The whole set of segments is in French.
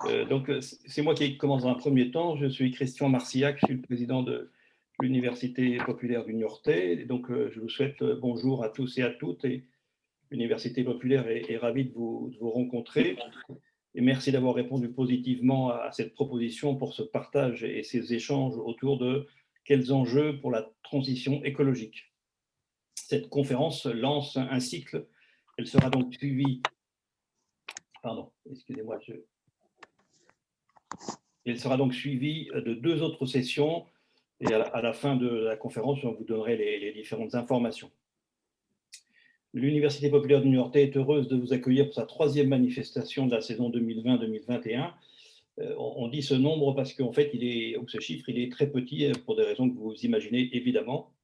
C'est moi qui commence dans un premier temps. Je suis Christian Marcillac, je suis le président de l'Université populaire du Niortais. Je vous souhaite bonjour à tous et à toutes. Et l'Université populaire est ravie de vous rencontrer. Et merci d'avoir répondu positivement à cette proposition pour ce partage et ces échanges autour de quels enjeux pour la transition écologique. Cette conférence lance un cycle. Elle sera donc suivie. Pardon, excusez-moi. Elle sera donc suivie de 2 autres sessions. Et à la fin de la conférence, on vous donnerai les différentes informations. L'Université populaire du Niortais est heureuse de vous accueillir pour sa 3e manifestation de la saison 2020-2021. On dit ce nombre parce qu'en fait, ce chiffre, il est très petit pour des raisons que vous imaginez évidemment.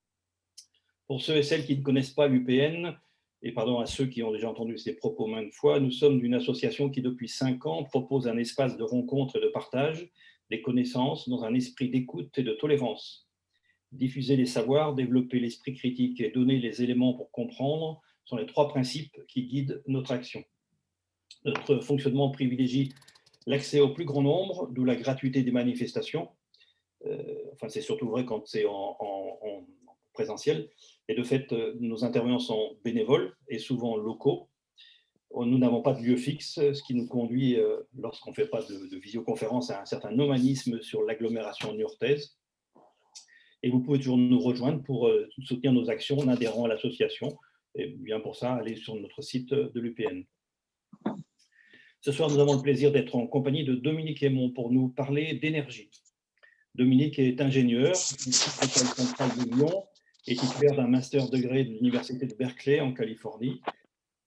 Pour ceux et celles qui ne connaissent pas l'UPN, et pardon à ceux qui ont déjà entendu ces propos maintes fois, nous sommes une association qui, depuis 5 ans, propose un espace de rencontre et de partage des connaissances dans un esprit d'écoute et de tolérance. Diffuser les savoirs, développer l'esprit critique et donner les éléments pour comprendre sont les 3 principes qui guident notre action. Notre fonctionnement privilégie l'accès au plus grand nombre, d'où la gratuité des manifestations. C'est surtout vrai quand c'est en présentiel. Et de fait, nos intervenants sont bénévoles et souvent locaux. Nous n'avons pas de lieu fixe, ce qui nous conduit, lorsqu'on ne fait pas de visioconférence, à un certain nomadisme sur l'agglomération niortaise. Et vous pouvez toujours nous rejoindre pour soutenir nos actions en adhérant à l'association. Et bien pour ça, allez sur notre site de l'UPN. Ce soir, nous avons le plaisir d'être en compagnie de Dominique Aymon pour nous parler d'énergie. Dominique est ingénieur, à l'École centrale de Lyon, et titulaire d'un master degré de l'Université de Berkeley en Californie.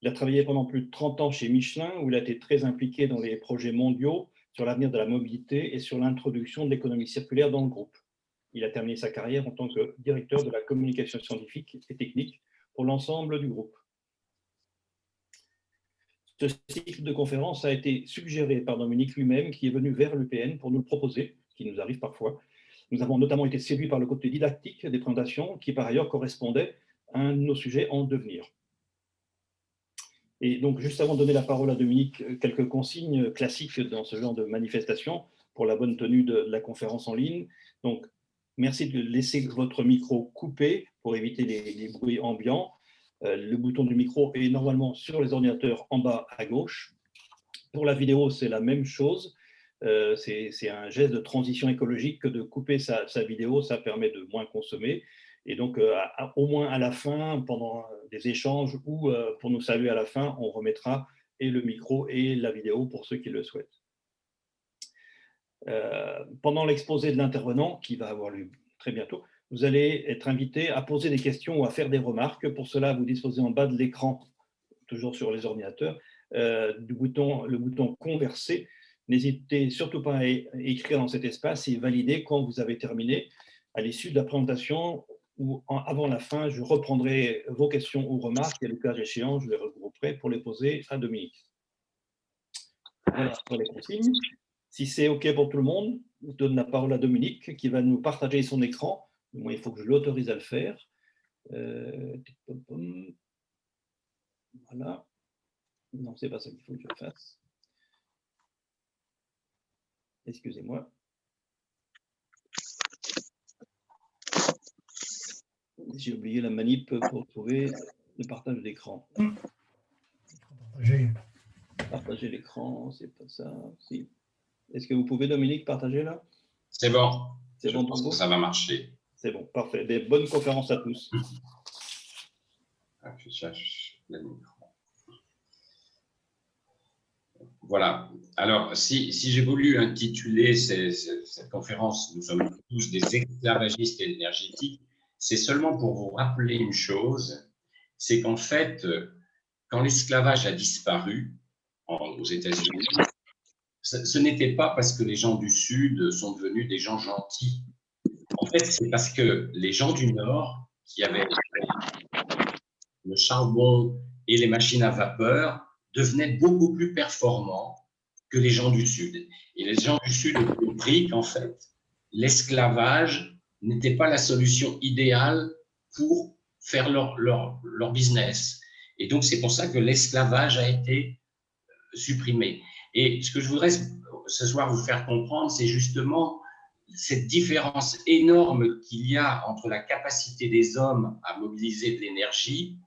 Il a travaillé pendant plus de 30 ans chez Michelin, où il a été très impliqué dans les projets mondiaux sur l'avenir de la mobilité et sur l'introduction de l'économie circulaire dans le groupe. Il a terminé sa carrière en tant que directeur de la communication scientifique et technique pour l'ensemble du groupe. Ce cycle de conférences a été suggéré par Dominique lui-même, qui est venu vers l'UPN pour nous le proposer, ce qui nous arrive parfois. Nous avons notamment été séduits par le côté didactique des présentations, qui par ailleurs correspondait à un de nos sujets en devenir. Et donc, juste avant de donner la parole à Dominique, quelques consignes classiques dans ce genre de manifestation pour la bonne tenue de la conférence en ligne. Donc, merci de laisser votre micro coupé pour éviter les bruits ambiants. Le bouton du micro est normalement sur les ordinateurs en bas à gauche. Pour la vidéo, c'est la même chose. C'est un geste de transition écologique que de couper sa vidéo, ça permet de moins consommer. Et donc, au moins à la fin, pendant des échanges ou pour nous saluer à la fin, on remettra et le micro et la vidéo pour ceux qui le souhaitent. Pendant l'exposé de l'intervenant, qui va avoir lieu très bientôt, vous allez être invité à poser des questions ou à faire des remarques. Pour cela, vous disposez en bas de l'écran, toujours sur les ordinateurs, le bouton « Converser ». N'hésitez surtout pas à écrire dans cet espace et valider quand vous avez terminé. À l'issue de la présentation ou avant la fin, je reprendrai vos questions ou remarques et le cas échéant, je les regrouperai pour les poser à Dominique. Voilà pour les consignes. Si c'est OK pour tout le monde, je donne la parole à Dominique qui va nous partager son écran. Moi, il faut que je l'autorise à le faire. Voilà. Non, c'est pas ça qu'il faut que je fasse. Excusez-moi. J'ai oublié la manip pour trouver le partage d'écran. Partager l'écran, c'est pas ça. Si. Est-ce que vous pouvez, Dominique, partager là? C'est bon. C'est bon pour vous? Ça va marcher. C'est bon, parfait. Des bonnes conférences à tous. Affichage de micro. Voilà. Alors, si j'ai voulu intituler cette conférence « Nous sommes tous des esclavagistes énergétiques », c'est seulement pour vous rappeler une chose, c'est qu'en fait, quand l'esclavage a disparu aux États-Unis, ce n'était pas parce que les gens du Sud sont devenus des gens gentils. En fait, c'est parce que les gens du Nord, qui avaient le charbon et les machines à vapeur, devenaient beaucoup plus performants que les gens du Sud. Et les gens du Sud ont compris qu'en fait, l'esclavage n'était pas la solution idéale pour faire leur business. Et donc, c'est pour ça que l'esclavage a été supprimé. Et ce que je voudrais ce soir vous faire comprendre, c'est justement cette différence énorme qu'il y a entre la capacité des hommes à mobiliser de l'énergie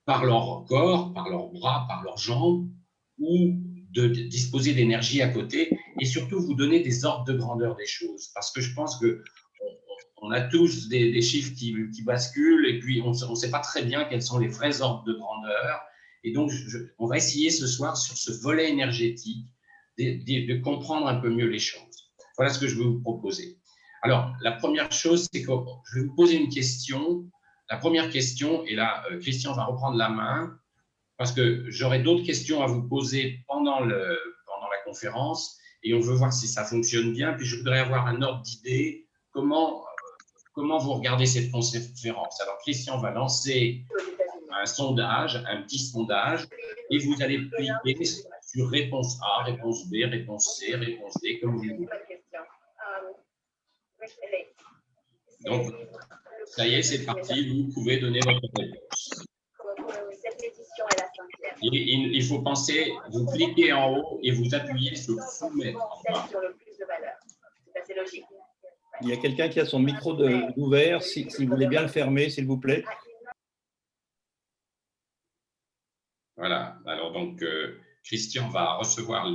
par leur corps, par leurs bras, par leurs jambes, ou de disposer d'énergie à côté, et surtout vous donner des ordres de grandeur des choses. Parce que je pense qu'on a tous des chiffres qui basculent, et puis on ne sait pas très bien quels sont les vrais ordres de grandeur. Et donc, on va essayer ce soir, sur ce volet énergétique, de comprendre un peu mieux les choses. Voilà ce que je veux vous proposer. Alors, la première chose, c'est que je vais vous poser une question. La première question, et là, Christian va reprendre la main, parce que j'aurai d'autres questions à vous poser pendant la conférence, et on veut voir si ça fonctionne bien. Puis je voudrais avoir un ordre d'idée, comment vous regardez cette conférence. Alors, Christian va lancer un sondage, un petit sondage, et vous allez cliquer sur réponse A, réponse B, réponse C, réponse D, comme vous voulez. Donc, ça y est, c'est parti, vous pouvez donner votre réponse. Il faut penser, vous cliquez en haut et vous appuyez sur soumettre en bas. Il y a quelqu'un qui a son micro ouvert, si vous voulez bien le fermer, s'il vous plaît. Voilà, alors donc Christian va recevoir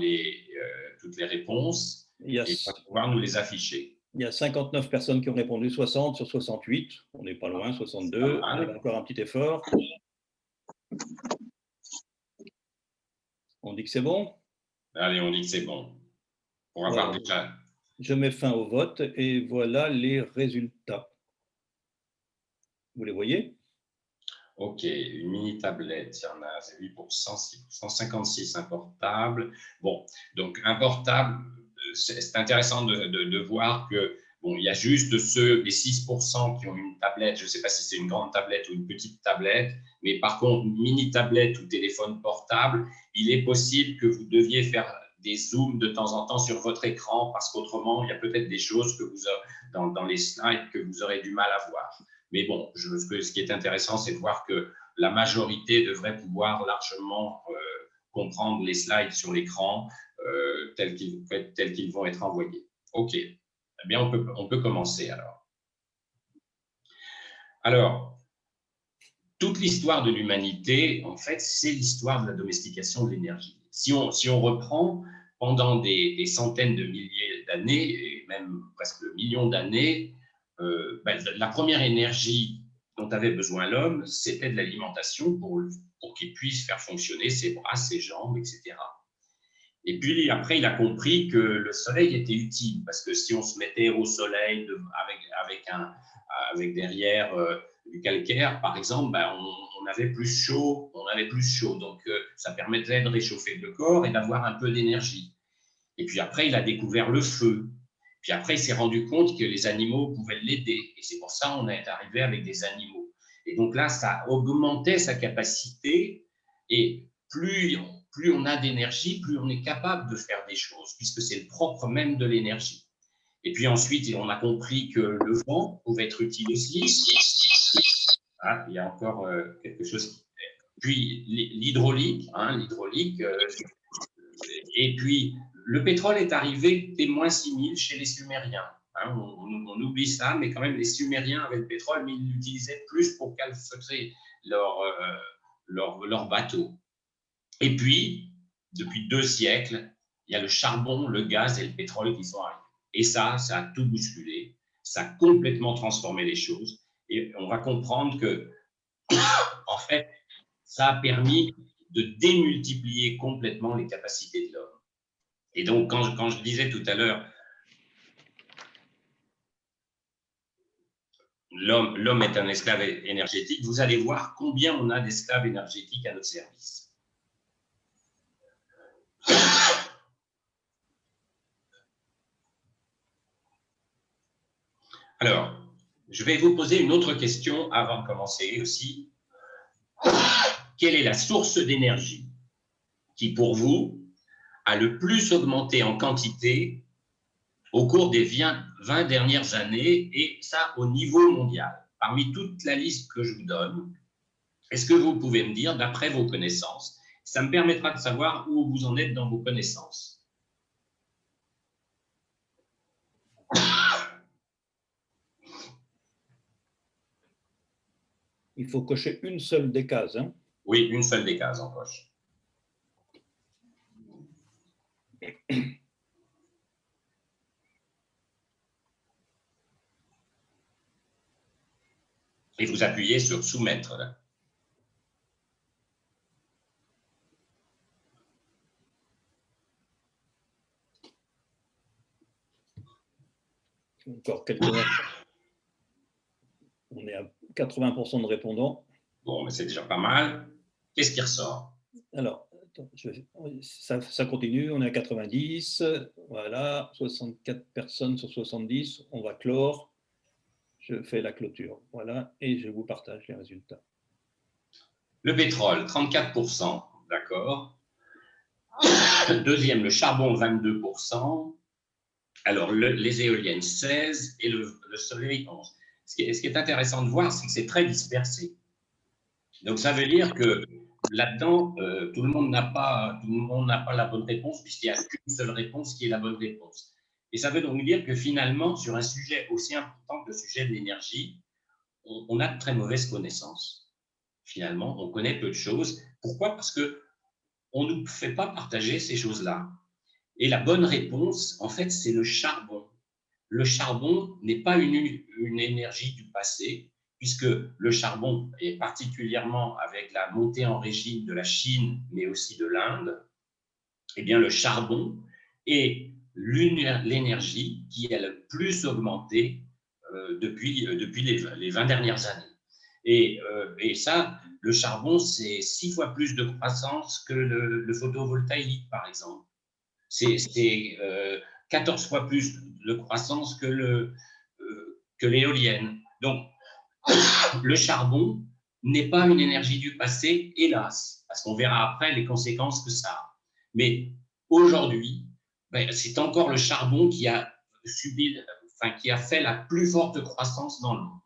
toutes les réponses et va pouvoir nous les afficher. Il y a 59 personnes qui ont répondu, 60 sur 68, on n'est pas loin, 62, on a encore un petit effort. On dit que c'est bon? Allez, on dit que c'est bon. Pour avoir déjà... Je mets fin au vote et voilà les résultats. Vous les voyez? Ok, une mini tablette, il y en a 8%, 6%, 56 un portable. Bon, donc un portable, c'est intéressant de voir que bon, il y a juste les 6% qui ont une tablette. Je ne sais pas si c'est une grande tablette ou une petite tablette, mais par contre, mini tablette ou téléphone portable, il est possible que vous deviez faire des zooms de temps en temps sur votre écran, parce qu'autrement, il y a peut-être des choses que vous aurez, dans les slides que vous aurez du mal à voir. Mais bon, ce qui est intéressant, c'est de voir que la majorité devrait pouvoir largement comprendre les slides sur l'écran tels qu'ils vont être envoyés. OK. Eh bien, on peut commencer alors. Alors, toute l'histoire de l'humanité, en fait, c'est l'histoire de la domestication de l'énergie. Si on reprend pendant des centaines de milliers d'années, et même presque millions d'années, la première énergie dont avait besoin l'homme, c'était de l'alimentation pour qu'il puisse faire fonctionner ses bras, ses jambes, etc. Et puis après, il a compris que le soleil était utile, parce que si on se mettait au soleil avec derrière du calcaire, par exemple, on avait plus chaud, donc ça permettait de réchauffer le corps et d'avoir un peu d'énergie. Et puis après, il a découvert le feu. Puis après, il s'est rendu compte que les animaux pouvaient l'aider. Et c'est pour ça qu'on est arrivé avec des animaux. Et donc là, ça augmentait sa capacité. Et plus on a d'énergie, plus on est capable de faire des choses, puisque c'est le propre même de l'énergie. Et puis ensuite, on a compris que le vent pouvait être utile aussi. Ah, il y a encore quelque chose. Puis l'hydraulique, et puis le pétrole est arrivé témoin 6000 chez les Sumériens. On oublie ça, mais quand même, les Sumériens avaient le pétrole, mais ils l'utilisaient plus pour calfeutrer leur bateau. Et puis, depuis 2 siècles, il y a le charbon, le gaz et le pétrole qui sont arrivés. Et ça a tout bousculé, ça a complètement transformé les choses. Et on va comprendre que, en fait, ça a permis de démultiplier complètement les capacités de l'homme. Et donc, quand je disais tout à l'heure, l'homme est un esclave énergétique, vous allez voir combien on a d'esclaves énergétiques à notre service. Alors, je vais vous poser une autre question avant de commencer aussi. Quelle est la source d'énergie qui, pour vous, a le plus augmenté en quantité au cours des 20 dernières années, et ça au niveau mondial? Parmi toute la liste que je vous donne, est-ce que vous pouvez me dire, d'après vos connaissances, ça me permettra de savoir où vous en êtes dans vos connaissances. Il faut cocher une seule des cases. Hein. Oui, une seule des cases en poche. Et vous appuyez sur soumettre. Là. Encore quelques instants. On est à 80% de répondants. Bon, mais c'est déjà pas mal. Qu'est-ce qui ressort? Alors, ça continue, on est à 90, voilà, 64 personnes sur 70, on va clore. Je fais la clôture, voilà, et je vous partage les résultats. Le pétrole, 34%, d'accord. Deuxième, le charbon, 22%. Alors, les éoliennes, 16% et le soleil, 11%. Ce qui est intéressant de voir, c'est que c'est très dispersé. Donc, ça veut dire que là-dedans, tout le monde n'a pas la bonne réponse, puisqu'il n'y a qu'une seule réponse qui est la bonne réponse. Et ça veut donc dire que finalement, sur un sujet aussi important que le sujet de l'énergie, on a de très mauvaises connaissances. Finalement, on connaît peu de choses. Pourquoi? Parce qu'on ne nous fait pas partager ces choses-là. Et la bonne réponse, en fait, c'est le charbon. Le charbon n'est pas une énergie du passé, puisque le charbon, et particulièrement avec la montée en régime de la Chine, mais aussi de l'Inde, eh bien, le charbon est l'énergie qui a le plus augmenté depuis les 20 dernières années. Et ça, le charbon, c'est 6 fois plus de croissance que le photovoltaïque, par exemple. C'est 14 fois plus de croissance que l'éolienne. Donc, le charbon n'est pas une énergie du passé, hélas, parce qu'on verra après les conséquences que ça a. Mais aujourd'hui, c'est encore le charbon qui a qui a fait la plus forte croissance dans le monde.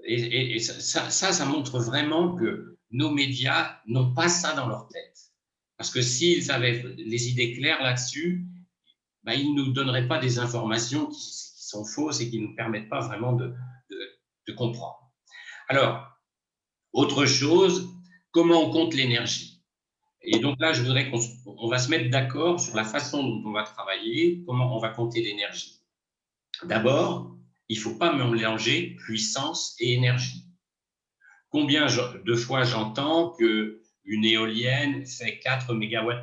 Et ça montre vraiment que nos médias n'ont pas ça dans leur tête. Parce que s'ils avaient les idées claires là-dessus, ils ne nous donneraient pas des informations qui sont fausses et qui ne nous permettent pas vraiment de comprendre. Alors, autre chose, comment on compte l'énergie? Et donc là, je voudrais qu'on va se mettre d'accord sur la façon dont on va travailler, comment on va compter l'énergie. D'abord, il ne faut pas mélanger puissance et énergie. Combien de fois j'entends qu'une éolienne fait 4 MWh,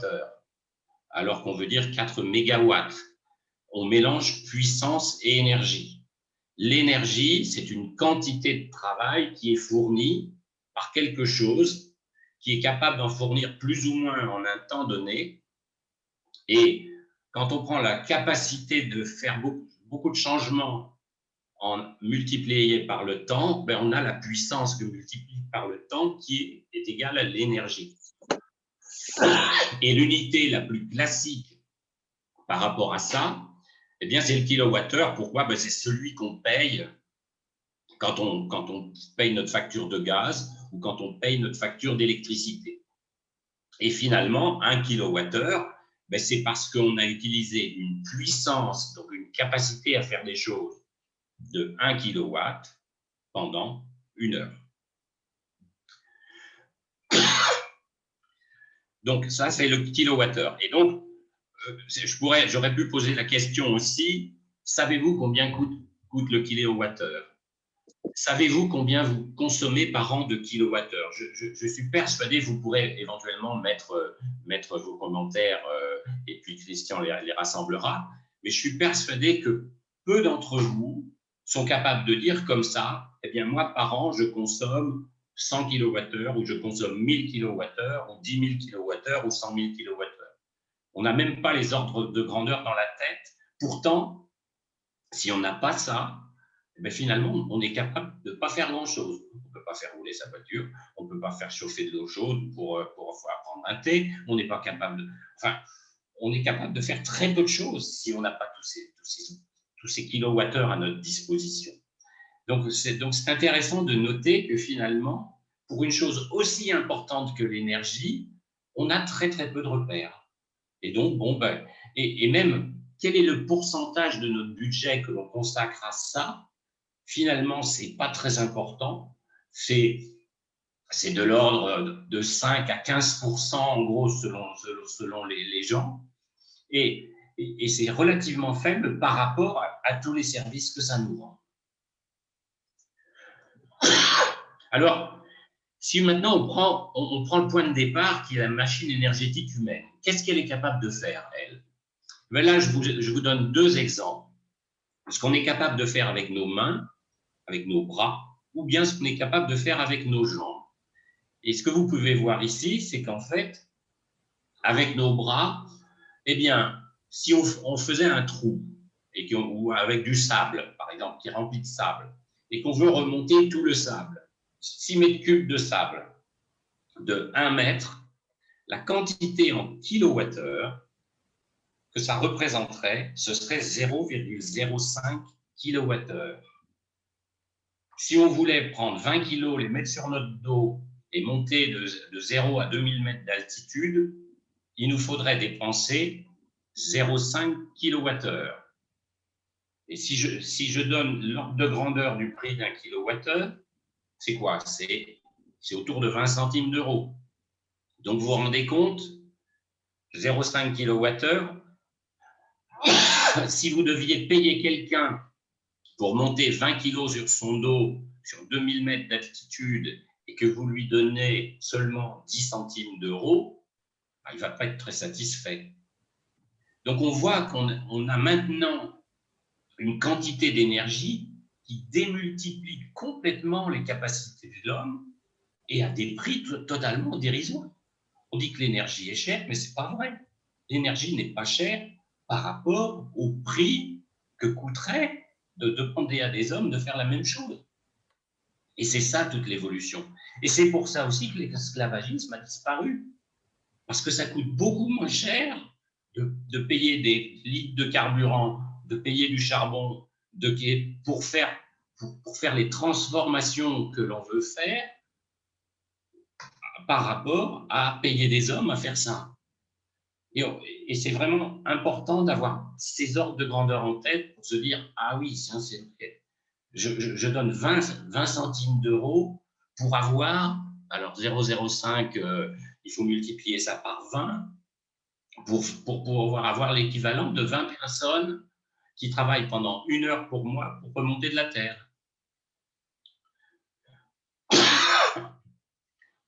alors qu'on veut dire 4 mégawatts. On mélange puissance et énergie. L'énergie, c'est une quantité de travail qui est fournie par quelque chose qui est capable d'en fournir plus ou moins en un temps donné. Et quand on prend la capacité de faire beaucoup de changements en multiplié par le temps, on a la puissance que multiplie par le temps qui est égale à l'énergie. Et l'unité la plus classique par rapport à ça, eh bien, c'est le kilowattheure. Pourquoi? C'est celui qu'on paye quand on paye notre facture de gaz ou quand on paye notre facture d'électricité. Et finalement, 1 kilowattheure, c'est parce qu'on a utilisé une puissance, donc une capacité à faire des choses de 1 kilowatt pendant 1 heure. Donc, ça, c'est le kilowattheure. Et donc, j'aurais pu poser la question aussi, savez-vous combien coûte le kilowattheure? Savez-vous combien vous consommez par an de kilowattheure? Je suis persuadé, vous pourrez éventuellement mettre vos commentaires et puis Christian les rassemblera, mais je suis persuadé que peu d'entre vous sont capables de dire comme ça, eh bien moi par an je consomme 100 kWh ou je consomme 1000 kWh ou 10 000 kWh ou 100 000 kWh. On n'a même pas les ordres de grandeur dans la tête. Pourtant, si on n'a pas ça, finalement, on est capable de ne pas faire grand-chose. On ne peut pas faire rouler sa voiture, on ne peut pas faire chauffer de l'eau chaude pour prendre un thé, on n'est pas capable on est capable de faire très peu de choses si on n'a pas tous ces kilowattheures à notre disposition. Donc, c'est intéressant de noter que finalement, pour une chose aussi importante que l'énergie, on a très, très peu de repères. Et donc, et même, quel est le pourcentage de notre budget que l'on consacre à ça? finalement, ce n'est pas très important. C'est de l'ordre de 5 à 15% en gros selon les gens. Et c'est relativement faible par rapport à tous les services que ça nous rend. Alors, si maintenant on prend le point de départ qui est la machine énergétique humaine, qu'est-ce qu'elle est capable de faire, elle? Mais là, je vous donne deux exemples. Ce qu'on est capable de faire avec nos mains, avec nos bras, ou bien ce qu'on est capable de faire avec nos jambes. Et ce que vous pouvez voir ici, c'est qu'en fait, avec nos bras, eh bien, si on faisait un trou, ou avec du sable, par exemple, qui est rempli de sable, et qu'on veut remonter tout le sable, 6 mètres cubes de sable, de 1 mètre, la quantité en kilowattheure que ça représenterait, ce serait 0,05 kWh. Si on voulait prendre 20 kilos, les mettre sur notre dos et monter de 0 à 2000 mètres d'altitude, il nous faudrait dépenser 0,5 kWh. Et si je donne l'ordre de grandeur du prix d'un kilowattheure, c'est quoi? C'est autour de 20 centimes d'euros. Donc vous vous rendez compte, 0,5 kWh, si vous deviez payer quelqu'un pour monter 20 kilos sur son dos, sur 2000 mètres d'altitude, et que vous lui donnez seulement 10 centimes d'euros, il ne va pas être très satisfait. Donc on voit qu'on a maintenant une quantité d'énergie qui démultiplie complètement les capacités de l'homme et à des prix totalement dérisoires. On dit que l'énergie est chère, mais ce n'est pas vrai. L'énergie n'est pas chère par rapport au prix que coûterait de demander à des hommes de faire la même chose. Et c'est ça toute l'évolution. Et c'est pour ça aussi que l'esclavagisme a disparu. Parce que ça coûte beaucoup moins cher de payer des litres de carburant, de payer du charbon, pour faire les transformations que l'on veut faire par rapport à payer des hommes à faire ça. Et c'est vraiment important d'avoir ces ordres de grandeur en tête pour se dire, ah oui, c'est OK. Je donne 20 centimes d'euros pour avoir, alors 0,05, il faut multiplier ça par 20 pour pouvoir avoir l'équivalent de 20 personnes qui travaillent pendant 1 heure pour moi pour remonter de la Terre.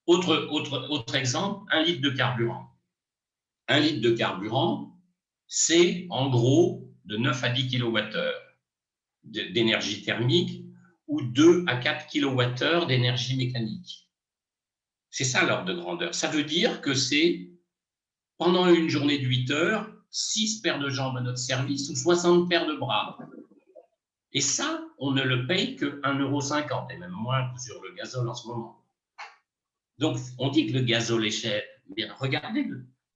Autre exemple, 1 litre de carburant. 1 litre de carburant, c'est en gros de 9 à 10 kWh d'énergie thermique ou 2 à 4 kWh d'énergie mécanique. C'est ça l'ordre de grandeur. Ça veut dire que c'est, pendant une journée de 8 heures, 6 paires de jambes à notre service ou 60 paires de bras. Et ça, on ne le paye que 1,50 €, et même moins que sur le gazole en ce moment. Donc, on dit que le gazole est cher. Mais regardez,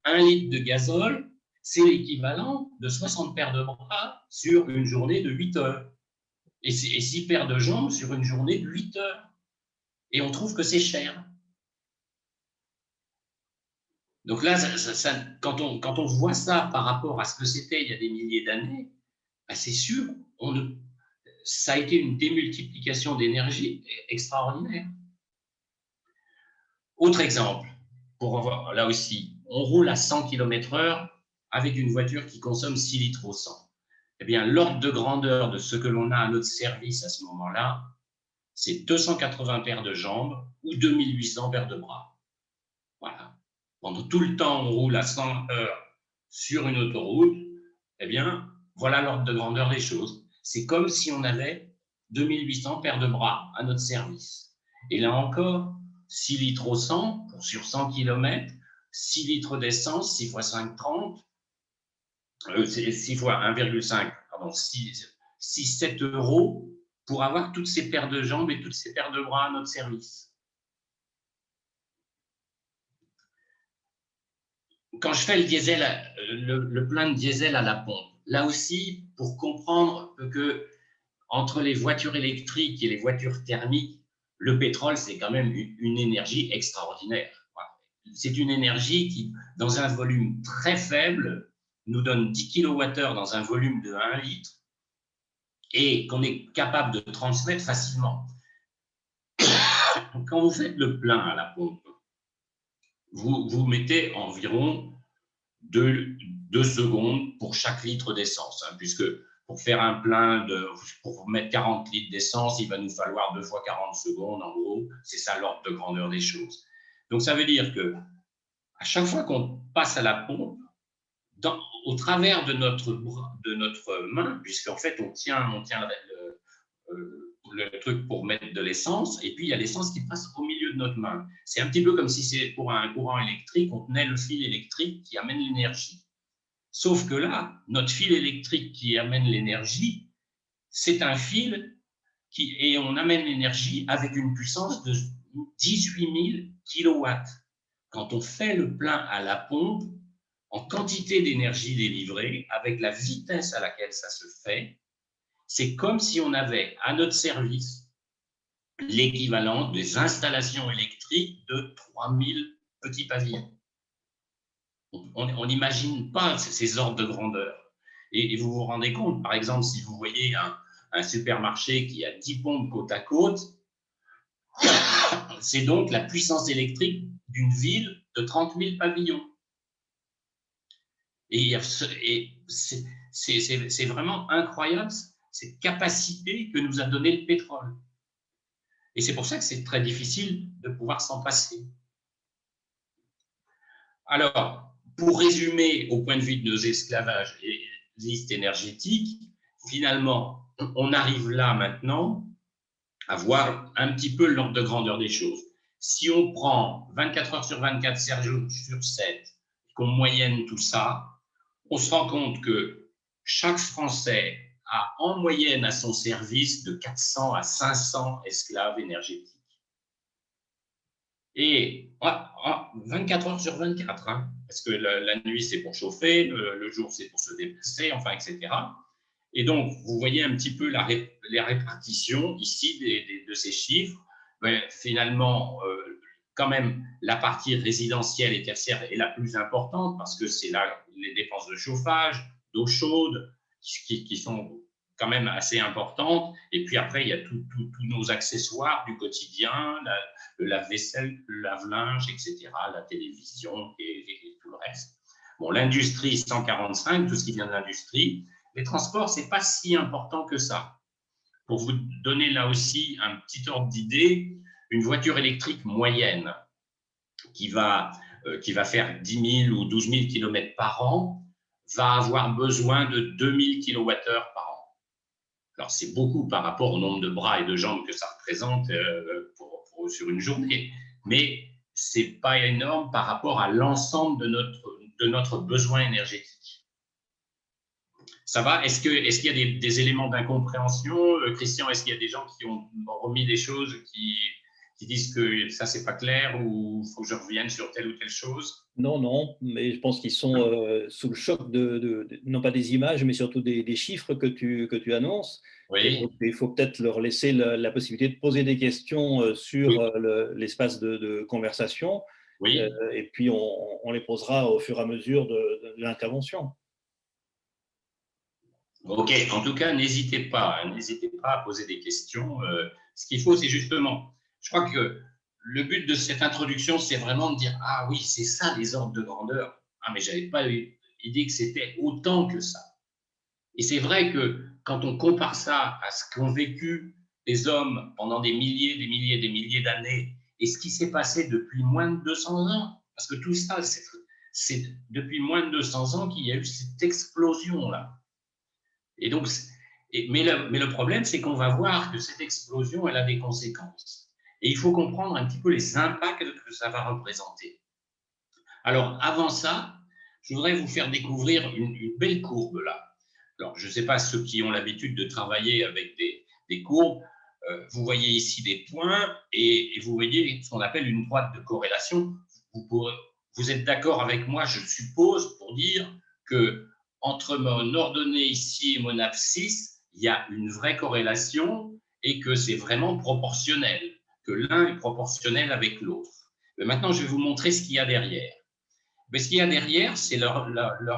1 litre de gazole, c'est l'équivalent de 60 paires de bras sur une journée de 8 heures. Et 6 paires de jambes sur une journée de 8 heures. Et on trouve que c'est cher. Donc là, quand on voit ça par rapport à ce que c'était il y a des milliers d'années, c'est sûr, ça a été une démultiplication d'énergie extraordinaire. Autre exemple, pour voir, là aussi, on roule à 100 km/h avec une voiture qui consomme 6 litres au 100. Eh bien, l'ordre de grandeur de ce que l'on a à notre service à ce moment-là, c'est 280 paires de jambes ou 2800 paires de bras. Voilà. Pendant tout le temps, on roule à 100 heures sur une autoroute, eh bien, voilà l'ordre de grandeur des choses. C'est comme si on avait 2800 paires de bras à notre service. Et là encore, 6 litres au 100 sur 100 km, 6 litres d'essence, 6 x 5, 30, 6 fois 1,5, pardon, 7 € pour avoir toutes ces paires de jambes et toutes ces paires de bras à notre service. Quand je fais le diesel, le plein de diesel à la pompe, là aussi, pour comprendre que entre les voitures électriques et les voitures thermiques, le pétrole, c'est quand même une énergie extraordinaire. C'est une énergie qui, dans un volume très faible, nous donne 10 kWh dans un volume de 1 litre. et qu'on est capable de transmettre facilement. Quand vous faites le plein à la pompe, vous mettez environ 2 secondes pour chaque litre d'essence, hein, puisque pour faire un plein, pour mettre 40 litres d'essence, il va nous falloir 2 fois 40 secondes, en gros. C'est ça l'ordre de grandeur des choses. Donc, ça veut dire que à chaque fois qu'on passe à la pompe, au travers de notre main, puisqu'en fait, on tient le truc pour mettre de l'essence, et puis il y a l'essence qui passe au milieu de notre main. C'est un petit peu comme si c'est pour un courant électrique, on tenait le fil électrique qui amène l'énergie. Sauf que là, notre fil électrique qui amène l'énergie, c'est un fil et on amène l'énergie avec une puissance de 18 000 kW. Quand on fait le plein à la pompe, en quantité d'énergie délivrée, avec la vitesse à laquelle ça se fait, c'est comme si on avait à notre service l'équivalent des installations électriques de 3000 petits pavillons. On n'imagine pas ces ordres de grandeur. Et vous vous rendez compte, par exemple, si vous voyez un supermarché qui a 10 pompes côte à côte, c'est donc la puissance électrique d'une ville de 30 000 pavillons. Et c'est vraiment incroyable cette capacité que nous a donné le pétrole. Et c'est pour ça que c'est très difficile de pouvoir s'en passer. Alors, pour résumer au point de vue de nos esclavages et listes énergétiques, finalement, on arrive là maintenant à voir un petit peu l'ordre de grandeur des choses. Si on prend 24 heures sur 24, 7 jours sur 7, qu'on moyenne tout ça, on se rend compte que chaque Français a en moyenne à son service de 400 à 500 esclaves énergétiques. Et 24 heures sur 24, hein, parce que la nuit, c'est pour chauffer, le jour, c'est pour se déplacer, enfin, etc. Et donc, vous voyez un petit peu les répartitions ici de ces chiffres. Mais finalement, quand même, la partie résidentielle et tertiaire est la plus importante parce que c'est là les dépenses de chauffage, d'eau chaude, qui sont quand même assez importantes. Et puis après, il y a tous nos accessoires du quotidien, le lave-vaisselle, le lave-linge, etc., la télévision et tout le reste. Bon, l'industrie, 145, tout ce qui vient de l'industrie. Les transports, ce n'est pas si important que ça. Pour vous donner là aussi un petit ordre d'idée, une voiture électrique moyenne qui va faire 10 000 ou 12 000 km par an va avoir besoin de 2000 kWh par an. Alors, c'est beaucoup par rapport au nombre de bras et de jambes que ça représente sur une journée, mais ce n'est pas énorme par rapport à l'ensemble de notre besoin énergétique. Ça va? Est-ce qu'il y a des éléments d'incompréhension? Christian, est-ce qu'il y a des gens qui ont remis des choses qui disent que ça, c'est pas clair ou il faut que je revienne sur telle ou telle chose? Non, mais je pense qu'ils sont sous le choc non pas des images, mais surtout des chiffres que tu annonces. Et Oui. donc, il faut peut-être leur laisser la possibilité de poser des questions sur l'espace de conversation. Oui. Et puis, on les posera au fur et à mesure de l'intervention. Ok, en tout cas, n'hésitez pas à poser des questions. Ce qu'il faut, c'est justement, je crois que le but de cette introduction, c'est vraiment de dire, ah oui, c'est ça les ordres de grandeur. Ah, mais j'avais pas eu l'idée que c'était autant que ça. Et c'est vrai que quand on compare ça à ce qu'ont vécu les hommes pendant des milliers d'années et ce qui s'est passé depuis moins de 200 ans, parce que tout ça, c'est depuis moins de 200 ans qu'il y a eu cette explosion-là. Et donc, mais le problème, c'est qu'on va voir que cette explosion, elle a des conséquences. Et il faut comprendre un petit peu les impacts que ça va représenter. Alors, avant ça, je voudrais vous faire découvrir une belle courbe là. Alors, je ne sais pas ceux qui ont l'habitude de travailler avec des courbes, vous voyez ici des points et vous voyez ce qu'on appelle une droite de corrélation. Vous êtes d'accord avec moi, je suppose, pour dire que entre mon ordonnée ici et mon abscisse, il y a une vraie corrélation et que c'est vraiment proportionnel, que l'un est proportionnel avec l'autre. Mais maintenant, je vais vous montrer ce qu'il y a derrière. Mais ce qu'il y a derrière, c'est la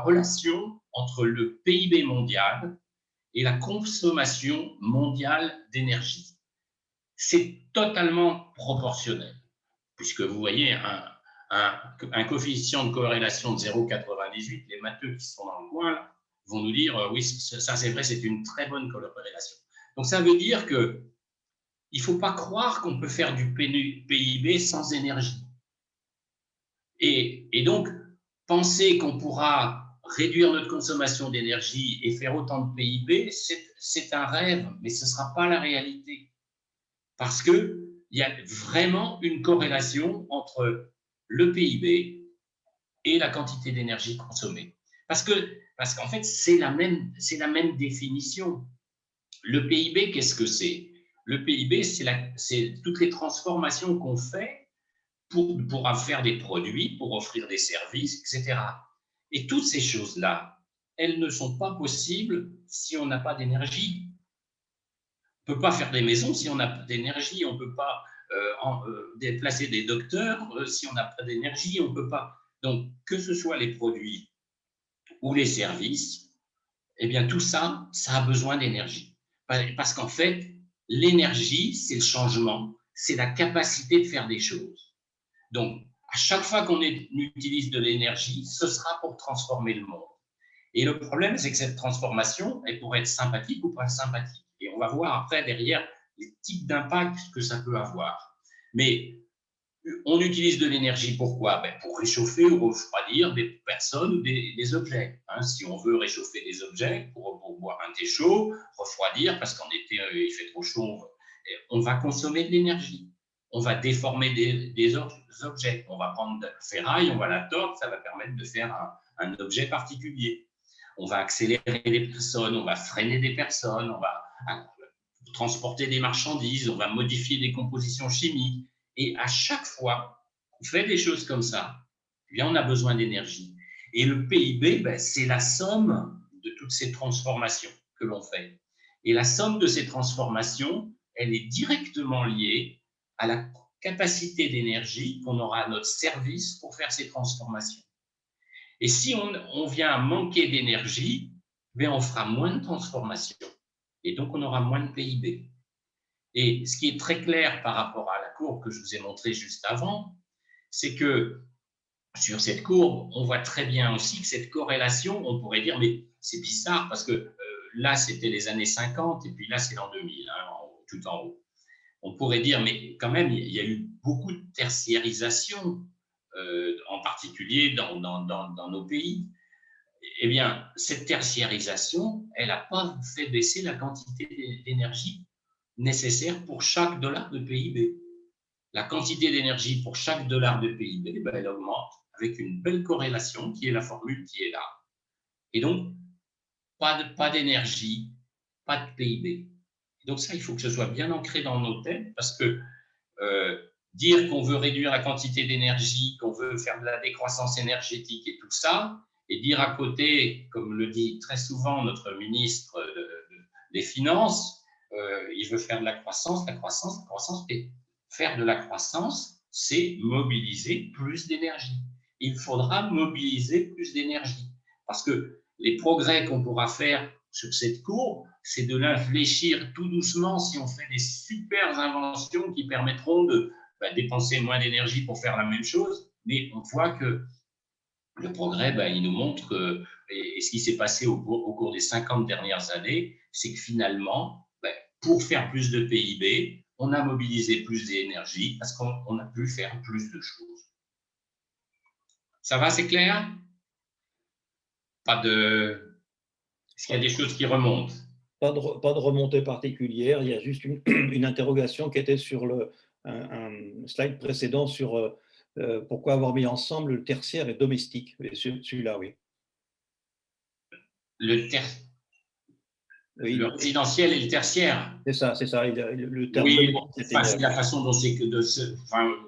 relation entre le PIB mondial et la consommation mondiale d'énergie. C'est totalement proportionnel, puisque vous voyez un coefficient de corrélation de 0,98, les matheux qui sont dans le coin là, vont nous dire oui, ça c'est vrai, c'est une très bonne corrélation. Donc ça veut dire que il ne faut pas croire qu'on peut faire du PIB sans énergie. Et donc, penser qu'on pourra réduire notre consommation d'énergie et faire autant de PIB, c'est un rêve, mais ce ne sera pas la réalité. Parce qu'il y a vraiment une corrélation entre le PIB et la quantité d'énergie consommée. Parce qu'en fait, c'est la même définition. Le PIB, qu'est-ce que c'est? Le PIB, c'est toutes les transformations qu'on fait pour faire des produits, pour offrir des services, etc. Et toutes ces choses-là, elles ne sont pas possibles si on n'a pas d'énergie. On ne peut pas faire des maisons si on n'a pas d'énergie, on ne peut pas déplacer des docteurs si on n'a pas d'énergie, on ne peut pas. Donc, que ce soit les produits ou les services, eh bien, tout ça, ça a besoin d'énergie. Parce qu'en fait, l'énergie, c'est le changement, c'est la capacité de faire des choses. Donc, à chaque fois qu'on utilise de l'énergie, ce sera pour transformer le monde. Et le problème, c'est que cette transformation, elle pourrait être sympathique ou pas sympathique. Et on va voir après, derrière, les types d'impact que ça peut avoir. Mais on utilise de l'énergie pourquoi? Pour réchauffer ou refroidir des personnes ou des objets. Si on veut réchauffer des objets, pour boire un thé chaud, refroidir, parce qu'en été, il fait trop chaud, on va consommer de l'énergie. On va déformer des objets. On va prendre de la ferraille, on va la tordre, ça va permettre de faire un objet particulier. On va accélérer des personnes, on va freiner des personnes, on va transporter des marchandises, on va modifier des compositions chimiques. Et à chaque fois qu'on fait des choses comme ça, eh bien, on a besoin d'énergie. Et le PIB, c'est la somme de toutes ces transformations que l'on fait. Et la somme de ces transformations, elle est directement liée à la capacité d'énergie qu'on aura à notre service pour faire ces transformations. Et si on vient à manquer d'énergie, on fera moins de transformations. Et donc, on aura moins de PIB. Et ce qui est très clair par rapport à la courbe que je vous ai montrée juste avant, c'est que sur cette courbe, on voit très bien aussi que cette corrélation, on pourrait dire, mais c'est bizarre parce que là, c'était les années 50 et puis là, c'est l'an 2000, tout en haut. On pourrait dire, mais quand même, il y a eu beaucoup de tertiarisation, en particulier dans nos pays. Eh bien, cette tertiarisation, elle n'a pas fait baisser la quantité d'énergie nécessaire pour chaque dollar de PIB. La quantité d'énergie pour chaque dollar de PIB, elle augmente avec une belle corrélation qui est la formule qui est là. Et donc, pas d'énergie, pas de PIB. Donc ça, il faut que ce soit bien ancré dans nos têtes parce que dire qu'on veut réduire la quantité d'énergie, qu'on veut faire de la décroissance énergétique et tout ça, et dire à côté, comme le dit très souvent notre ministre des Finances, il veut faire de la croissance, et faire de la croissance, c'est mobiliser plus d'énergie. Il faudra mobiliser plus d'énergie parce que les progrès qu'on pourra faire sur cette courbe, c'est de l'infléchir tout doucement si on fait des super inventions qui permettront de dépenser moins d'énergie pour faire la même chose. Mais on voit que le progrès, il nous montre que, et ce qui s'est passé au cours des 50 dernières années, c'est que finalement, pour faire plus de PIB, on a mobilisé plus d'énergie parce qu'on a pu faire plus de choses. Ça va, c'est clair? Est-ce qu'il y a des choses qui remontent? Pas de remontée particulière, il y a juste une interrogation qui était sur un slide précédent sur pourquoi avoir mis ensemble le tertiaire et domestique. Celui-là, oui. Le résidentiel et le tertiaire. C'est ça. Le terme oui, c'est la façon dont c'est que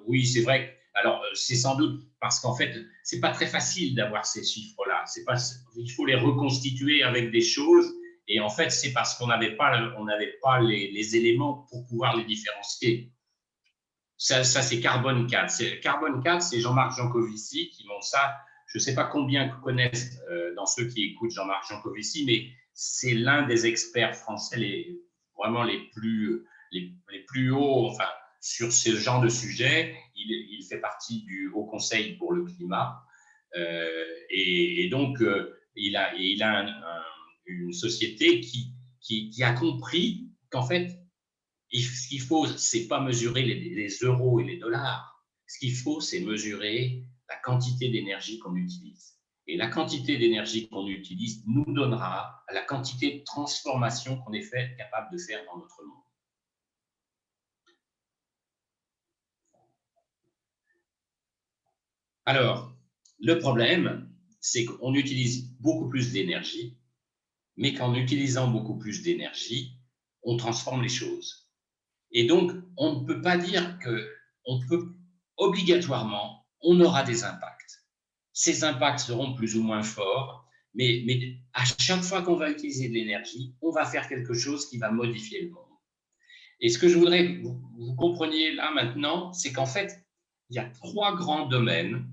oui, c'est vrai. Alors, c'est sans doute parce qu'en fait, c'est pas très facile d'avoir ces chiffres-là. Il faut les reconstituer avec des choses. Et en fait, c'est parce qu'on n'avait pas les éléments pour pouvoir les différencier. Ça c'est Carbone 4. Carbone 4, c'est Jean-Marc Jancovici qui montre ça. Je ne sais pas combien connaissent dans ceux qui écoutent Jean-Marc Jancovici, mais c'est l'un des experts français vraiment les plus hauts, enfin, sur ce genre de sujet. Il fait partie du Haut Conseil pour le climat. Et donc, il a une société qui a compris qu'en fait, ce qu'il faut, c'est pas mesurer les euros et les dollars. Ce qu'il faut, c'est mesurer la quantité d'énergie qu'on utilise. Et la quantité d'énergie qu'on utilise nous donnera la quantité de transformation qu'on est capable de faire dans notre monde. Alors, le problème, c'est qu'on utilise beaucoup plus d'énergie, mais qu'en utilisant beaucoup plus d'énergie, on transforme les choses. Et donc, on ne peut pas dire qu'on peut obligatoirement, on aura des impacts. Ces impacts seront plus ou moins forts, mais à chaque fois qu'on va utiliser de l'énergie, on va faire quelque chose qui va modifier le monde. Et ce que je voudrais que vous compreniez là maintenant, c'est qu'en fait, il y a 3 grands domaines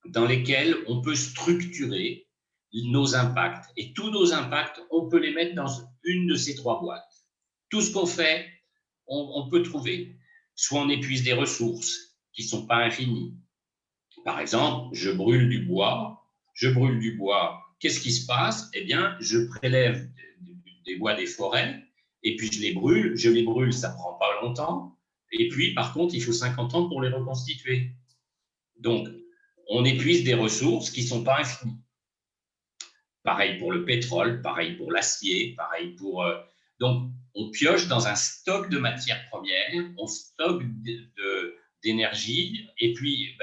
dans lesquels on peut structurer nos impacts. Et tous nos impacts, on peut les mettre dans une de ces 3 boîtes. Tout ce qu'on fait, on peut trouver. Soit on épuise des ressources qui ne sont pas infinies. Par exemple, je brûle du bois. Qu'est-ce qui se passe? Eh bien, je prélève des bois des forêts et puis je les brûle, ça ne prend pas longtemps. Et puis, par contre, il faut 50 ans pour les reconstituer. Donc, on épuise des ressources qui ne sont pas infinies. Pareil pour le pétrole, pareil pour l'acier, pareil pour… donc, on pioche dans un stock de matières premières, on stocke d'énergie, et puis,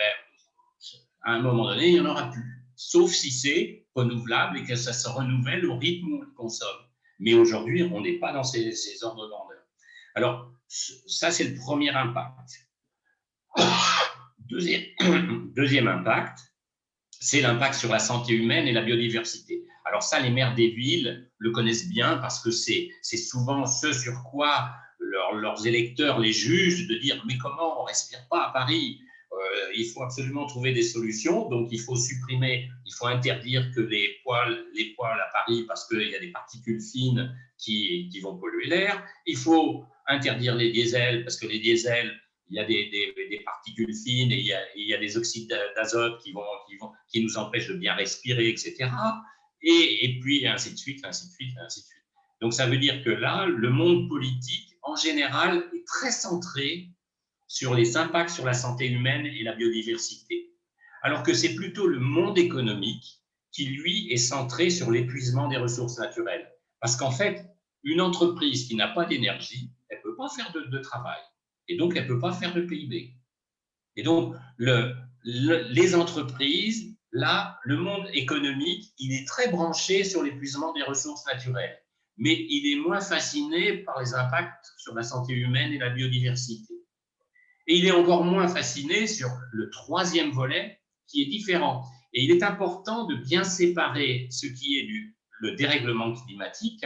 à un moment donné, il n'y en aura plus. Sauf si c'est renouvelable et que ça se renouvelle au rythme où on le consomme. Mais aujourd'hui, on n'est pas dans ces ordres de grandeur. Alors, ça, c'est le premier impact. Deuxième impact, c'est l'impact sur la santé humaine et la biodiversité. Alors ça, les maires des villes le connaissent bien parce que c'est souvent ce sur quoi leurs électeurs les jugent, de dire « mais comment on ne respire pas à Paris ?» Il faut absolument trouver des solutions, donc il faut interdire que les poêles à Paris parce qu'il y a des particules fines qui vont polluer l'air. Il faut interdire les diesels parce que les diesels, il y a des particules fines et il y a des oxydes d'azote qui nous empêchent de bien respirer, etc. Et puis ainsi de suite, ainsi de suite, ainsi de suite. Donc ça veut dire que là, le monde politique, en général, est très centré sur les impacts sur la santé humaine et la biodiversité. Alors que c'est plutôt le monde économique qui, lui, est centré sur l'épuisement des ressources naturelles. Parce qu'en fait, une entreprise qui n'a pas d'énergie, elle ne peut pas faire de travail. Et donc, elle ne peut pas faire de PIB. Et donc, les entreprises, là, le monde économique, il est très branché sur l'épuisement des ressources naturelles. Mais il est moins fasciné par les impacts sur la santé humaine et la biodiversité. Et il est encore moins fasciné sur le troisième volet, qui est différent. Et il est important de bien séparer ce qui est le dérèglement climatique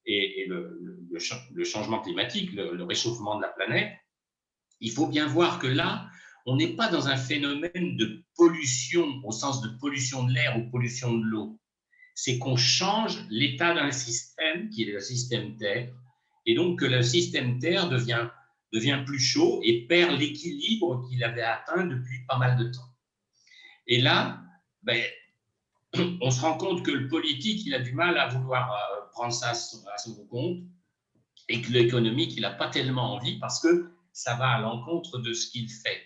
et le changement climatique, le réchauffement de la planète. Il faut bien voir que là, on n'est pas dans un phénomène de pollution, au sens de pollution de l'air ou pollution de l'eau. C'est qu'on change l'état d'un système, qui est le système Terre, et donc que le système Terre devient plus chaud et perd l'équilibre qu'il avait atteint depuis pas mal de temps. Et là, on se rend compte que le politique, il a du mal à vouloir prendre ça à son compte et que l'économique, il n'a pas tellement envie parce que ça va à l'encontre de ce qu'il fait.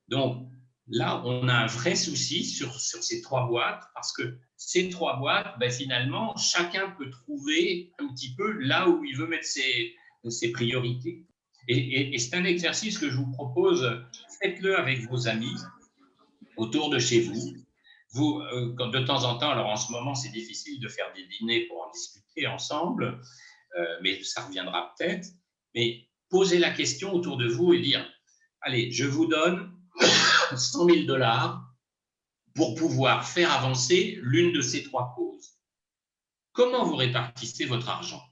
Donc là, on a un vrai souci sur ces 3 boîtes parce que ces 3 boîtes, finalement, chacun peut trouver un petit peu là où il veut mettre ses priorités. Et c'est un exercice que je vous propose, faites-le avec vos amis autour de chez vous. Vous, de temps en temps, alors en ce moment, c'est difficile de faire des dîners pour en discuter ensemble, mais ça reviendra peut-être. Mais posez la question autour de vous et dire, allez, je vous donne 100 000 $ pour pouvoir faire avancer l'une de ces 3 causes. Comment vous répartissez votre argent?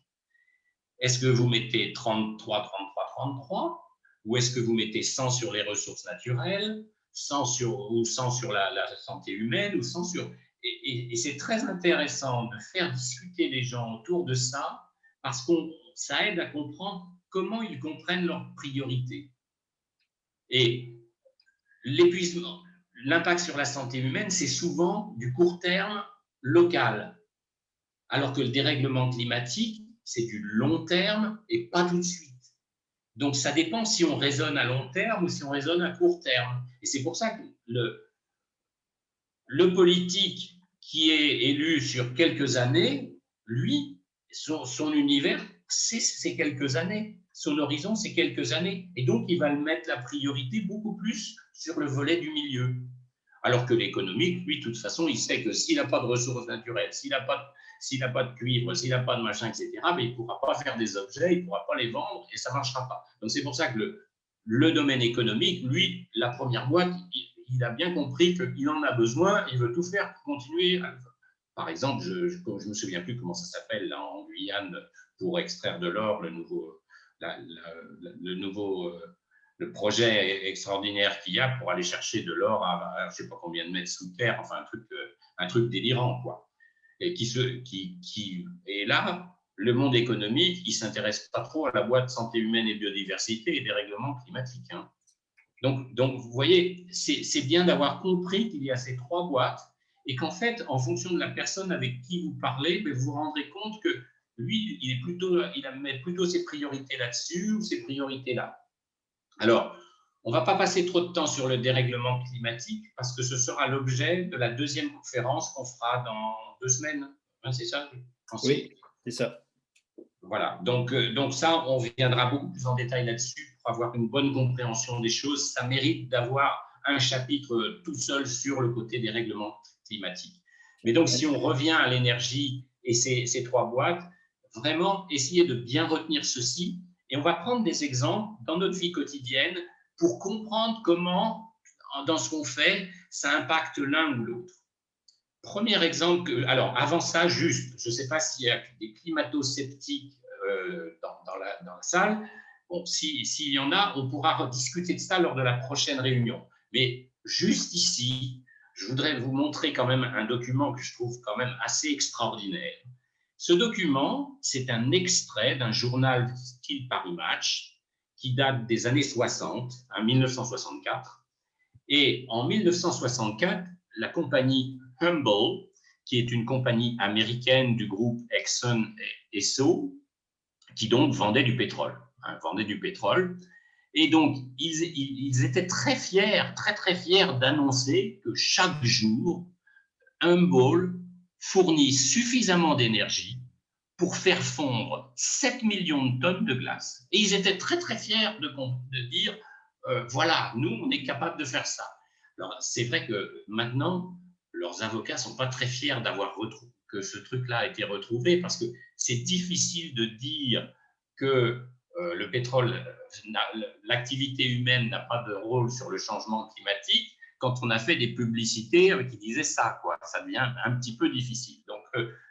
Est-ce que vous mettez 33, 33, 33 ou est-ce que vous mettez 100 sur les ressources naturelles, 100 sur la santé humaine ou 100 sur… et c'est très intéressant de faire discuter les gens autour de ça, parce que ça aide à comprendre comment ils comprennent leurs priorités. Et l'épuisement, l'impact sur la santé humaine, c'est souvent du court terme local, alors que le dérèglement climatique, c'est du long terme et pas tout de suite. Donc, ça dépend si on raisonne à long terme ou si on raisonne à court terme. Et c'est pour ça que le politique qui est élu sur quelques années, lui, son univers, c'est quelques années. Son horizon, c'est quelques années. Et donc, il va le mettre la priorité beaucoup plus sur le volet du milieu. Alors que l'économique, lui, de toute façon, il sait que s'il n'a pas de ressources naturelles, s'il n'a pas de cuivre, s'il n'a pas de machin, etc., mais il ne pourra pas faire des objets, il ne pourra pas les vendre et ça ne marchera pas. Donc, c'est pour ça que le domaine économique, lui, la première boîte, il a bien compris qu'il en a besoin, il veut tout faire pour continuer. Par exemple, je ne me souviens plus comment ça s'appelle là en Guyane pour extraire de l'or, le projet extraordinaire qu'il y a pour aller chercher de l'or à je ne sais pas combien de mètres sous terre, enfin un truc délirant, quoi. Et et là, le monde économique, il ne s'intéresse pas trop à la boîte santé humaine et biodiversité et des règlements climatiques. Hein. Donc, vous voyez, c'est bien d'avoir compris qu'il y a ces trois boîtes et qu'en fait, en fonction de la personne avec qui vous parlez, vous vous rendrez compte que lui, il met plutôt ses priorités là-dessus ou ses priorités là. Alors, on ne va pas passer trop de temps sur le dérèglement climatique parce que ce sera l'objet de la deuxième conférence qu'on fera dans 2 semaines. Hein, c'est ça? Oui, c'est ça. Voilà, donc ça, on viendra beaucoup plus en détail là-dessus pour avoir une bonne compréhension des choses. Ça mérite d'avoir un chapitre tout seul sur le côté des règlements climatiques. Mais donc, si on revient à l'énergie et ces trois boîtes, vraiment essayer de bien retenir ceci. Et on va prendre des exemples dans notre vie quotidienne pour comprendre comment, dans ce qu'on fait, ça impacte l'un ou l'autre. Premier exemple, alors avant ça, juste, je ne sais pas s'il y a des climato-sceptiques dans la salle. Bon, s'il y en a, on pourra discuter de ça lors de la prochaine réunion. Mais juste ici, je voudrais vous montrer quand même un document que je trouve quand même assez extraordinaire. Ce document, c'est un extrait d'un journal style Paris Match qui date des années 60, en 1964. Et en 1964, la compagnie Humble, qui est une compagnie américaine du groupe Exxon et Esso, qui donc vendait du pétrole. Et donc, ils étaient très fiers d'annoncer que chaque jour, Humble fournit suffisamment d'énergie pour faire fondre 7 millions de tonnes de glace. Et ils étaient très fiers de dire, voilà, nous, on est capable de faire ça. Alors, c'est vrai que maintenant, leurs avocats ne sont pas très fiers que ce truc-là a été retrouvé, parce que c'est difficile de dire que le pétrole, l'activité humaine n'a pas de rôle sur le changement climatique quand on a fait des publicités qui disaient ça, quoi. Ça devient un petit peu difficile. Donc,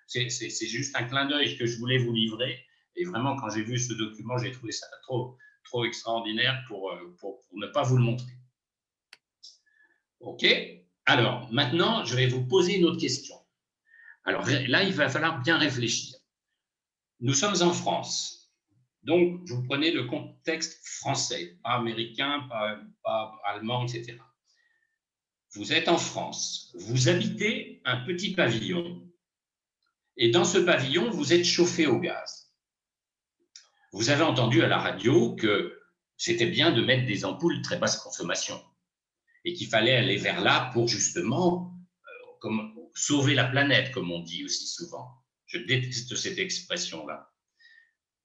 c'est juste un clin d'œil que je voulais vous livrer. Et vraiment, quand j'ai vu ce document, j'ai trouvé ça trop extraordinaire pour ne pas vous le montrer. OK? Alors, maintenant, je vais vous poser une autre question. Alors là, il va falloir bien réfléchir. Nous sommes en France. Donc, vous prenez le contexte français, pas américain, pas allemand, etc. Vous êtes en France. Vous habitez un petit pavillon. Et dans ce pavillon, vous êtes chauffé au gaz. Vous avez entendu à la radio que c'était bien de mettre des ampoules très basse consommation et qu'il fallait aller vers là pour justement sauver la planète, comme on dit aussi souvent. Je déteste cette expression-là.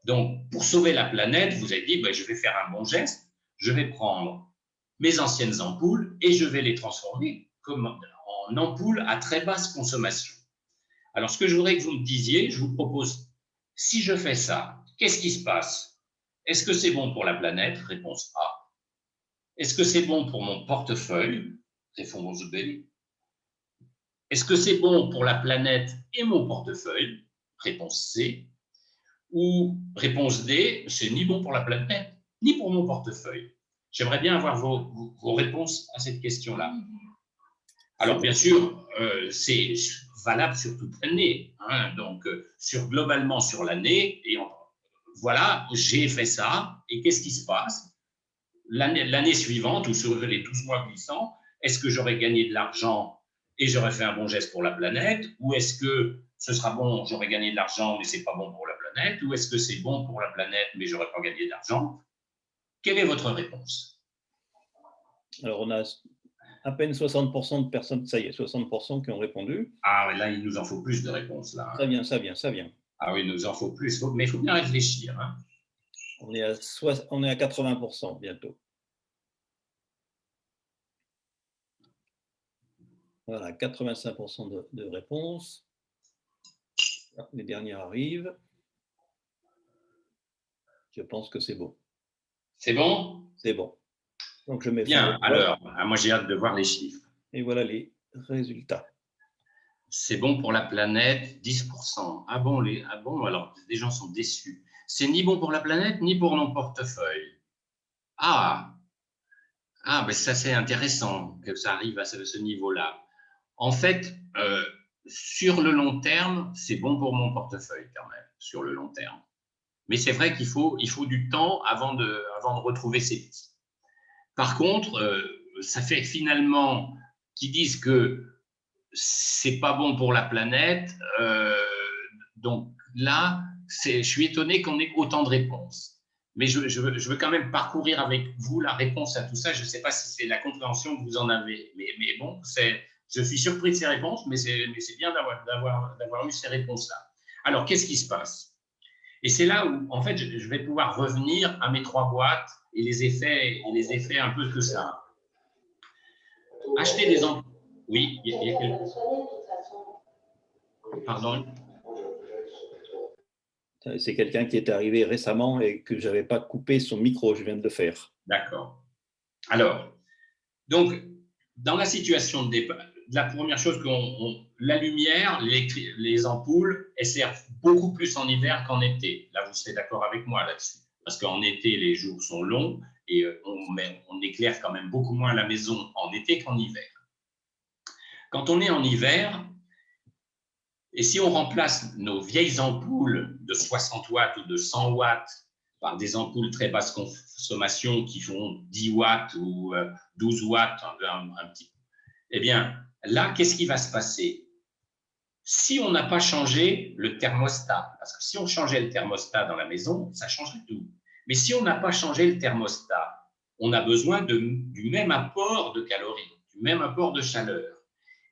Donc, pour sauver la planète, vous avez dit, je vais faire un bon geste, je vais prendre mes anciennes ampoules et je vais les transformer en ampoules à très basse consommation. Alors, ce que je voudrais que vous me disiez, je vous propose, si je fais ça, qu'est-ce qui se passe? Est-ce que c'est bon pour la planète? Réponse A. Est-ce que c'est bon pour mon portefeuille? Réponse B. Est-ce que c'est bon pour la planète et mon portefeuille? Réponse C. Ou réponse D, c'est ni bon pour la planète, ni pour mon portefeuille. J'aimerais bien avoir vos réponses à cette question-là. Alors, bien sûr, c'est valable sur toute l'année, hein, donc globalement sur l'année, et voilà, j'ai fait ça, et qu'est-ce qui se passe? L'année suivante, ou sur les 12 mois glissants, est-ce que j'aurais gagné de l'argent et j'aurais fait un bon geste pour la planète, ou est-ce que ce sera bon, j'aurais gagné de l'argent, mais c'est pas bon pour la planète, ou est-ce que c'est bon pour la planète, mais j'aurais pas gagné d'argent? Quelle est votre réponse? Alors, on a à peine 60% de personnes, ça y est, 60% qui ont répondu. Ah, là, il nous en faut plus de réponses, là. Ça vient, ça vient, ça vient. Ah oui, il nous en faut plus, mais il faut bien réfléchir, hein. On est à 80% bientôt. Voilà, 85% de réponses. Les dernières arrivent. Je pense que c'est bon. C'est bon? C'est bon. Donc, je mets fin Bien, au vote. alors, moi j'ai hâte de voir les chiffres. Et voilà les résultats. C'est bon pour la planète, 10%. Ah bon, alors les gens sont déçus. C'est ni bon pour la planète, ni pour mon portefeuille. Ah, ben ça c'est intéressant que ça arrive à ce niveau-là. En fait, sur le long terme, c'est bon pour mon portefeuille quand même, sur le long terme. Mais c'est vrai qu'il faut du temps avant de retrouver ses petits. Par contre, ça fait finalement qu'ils disent que c'est pas bon pour la planète. Donc là, je suis étonné qu'on ait autant de réponses. Mais je veux quand même parcourir avec vous la réponse à tout ça. Je ne sais pas si c'est la compréhension que vous en avez. Mais bon, je suis surpris de ces réponses, mais c'est bien d'avoir eu ces réponses-là. Alors, qu'est-ce qui se passe? Et c'est là où, en fait, je vais pouvoir revenir à mes 3 boîtes et les effets un peu que ça a. Acheter des ampoules. Oui, il y a quelques... Pardon? C'est quelqu'un qui est arrivé récemment et que je n'avais pas coupé son micro, je viens de le faire. D'accord. Alors, donc, dans la situation de départ, la première chose, la lumière, les ampoules, elles servent beaucoup plus en hiver qu'en été. Là, vous serez d'accord avec moi là-dessus. Parce qu'en été, les jours sont longs et on éclaire quand même beaucoup moins la maison en été qu'en hiver. Quand on est en hiver, et si on remplace nos vieilles ampoules de 60 watts ou de 100 watts par des ampoules très basse consommation qui font 10 watts ou 12 watts, un petit peu, eh bien, là, qu'est-ce qui va se passer? Si on n'a pas changé le thermostat, parce que si on changeait le thermostat dans la maison, ça changerait tout. Mais si on n'a pas changé le thermostat, on a besoin du même apport de calories, du même apport de chaleur.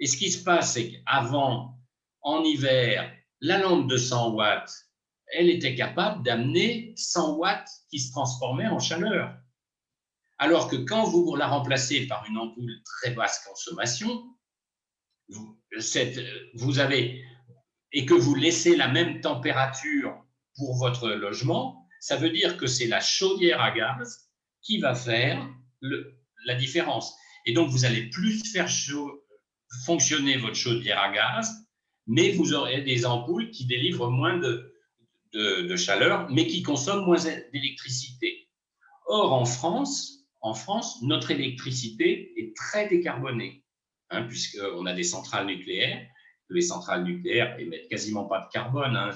Et ce qui se passe, c'est qu'avant, en hiver, la lampe de 100 watts, elle était capable d'amener 100 watts qui se transformaient en chaleur. Alors que quand vous la remplacez par une ampoule très basse consommation, vous avez, et que vous laissez la même température pour votre logement, ça veut dire que c'est la chaudière à gaz qui va faire la différence. Et donc, vous allez plus faire fonctionner votre chaudière à gaz, mais vous aurez des ampoules qui délivrent moins de chaleur, mais qui consomment moins d'électricité. Or, en France, notre électricité est très décarbonée, hein, puisqu'on a des centrales nucléaires. Les centrales nucléaires émettent quasiment pas de carbone, hein,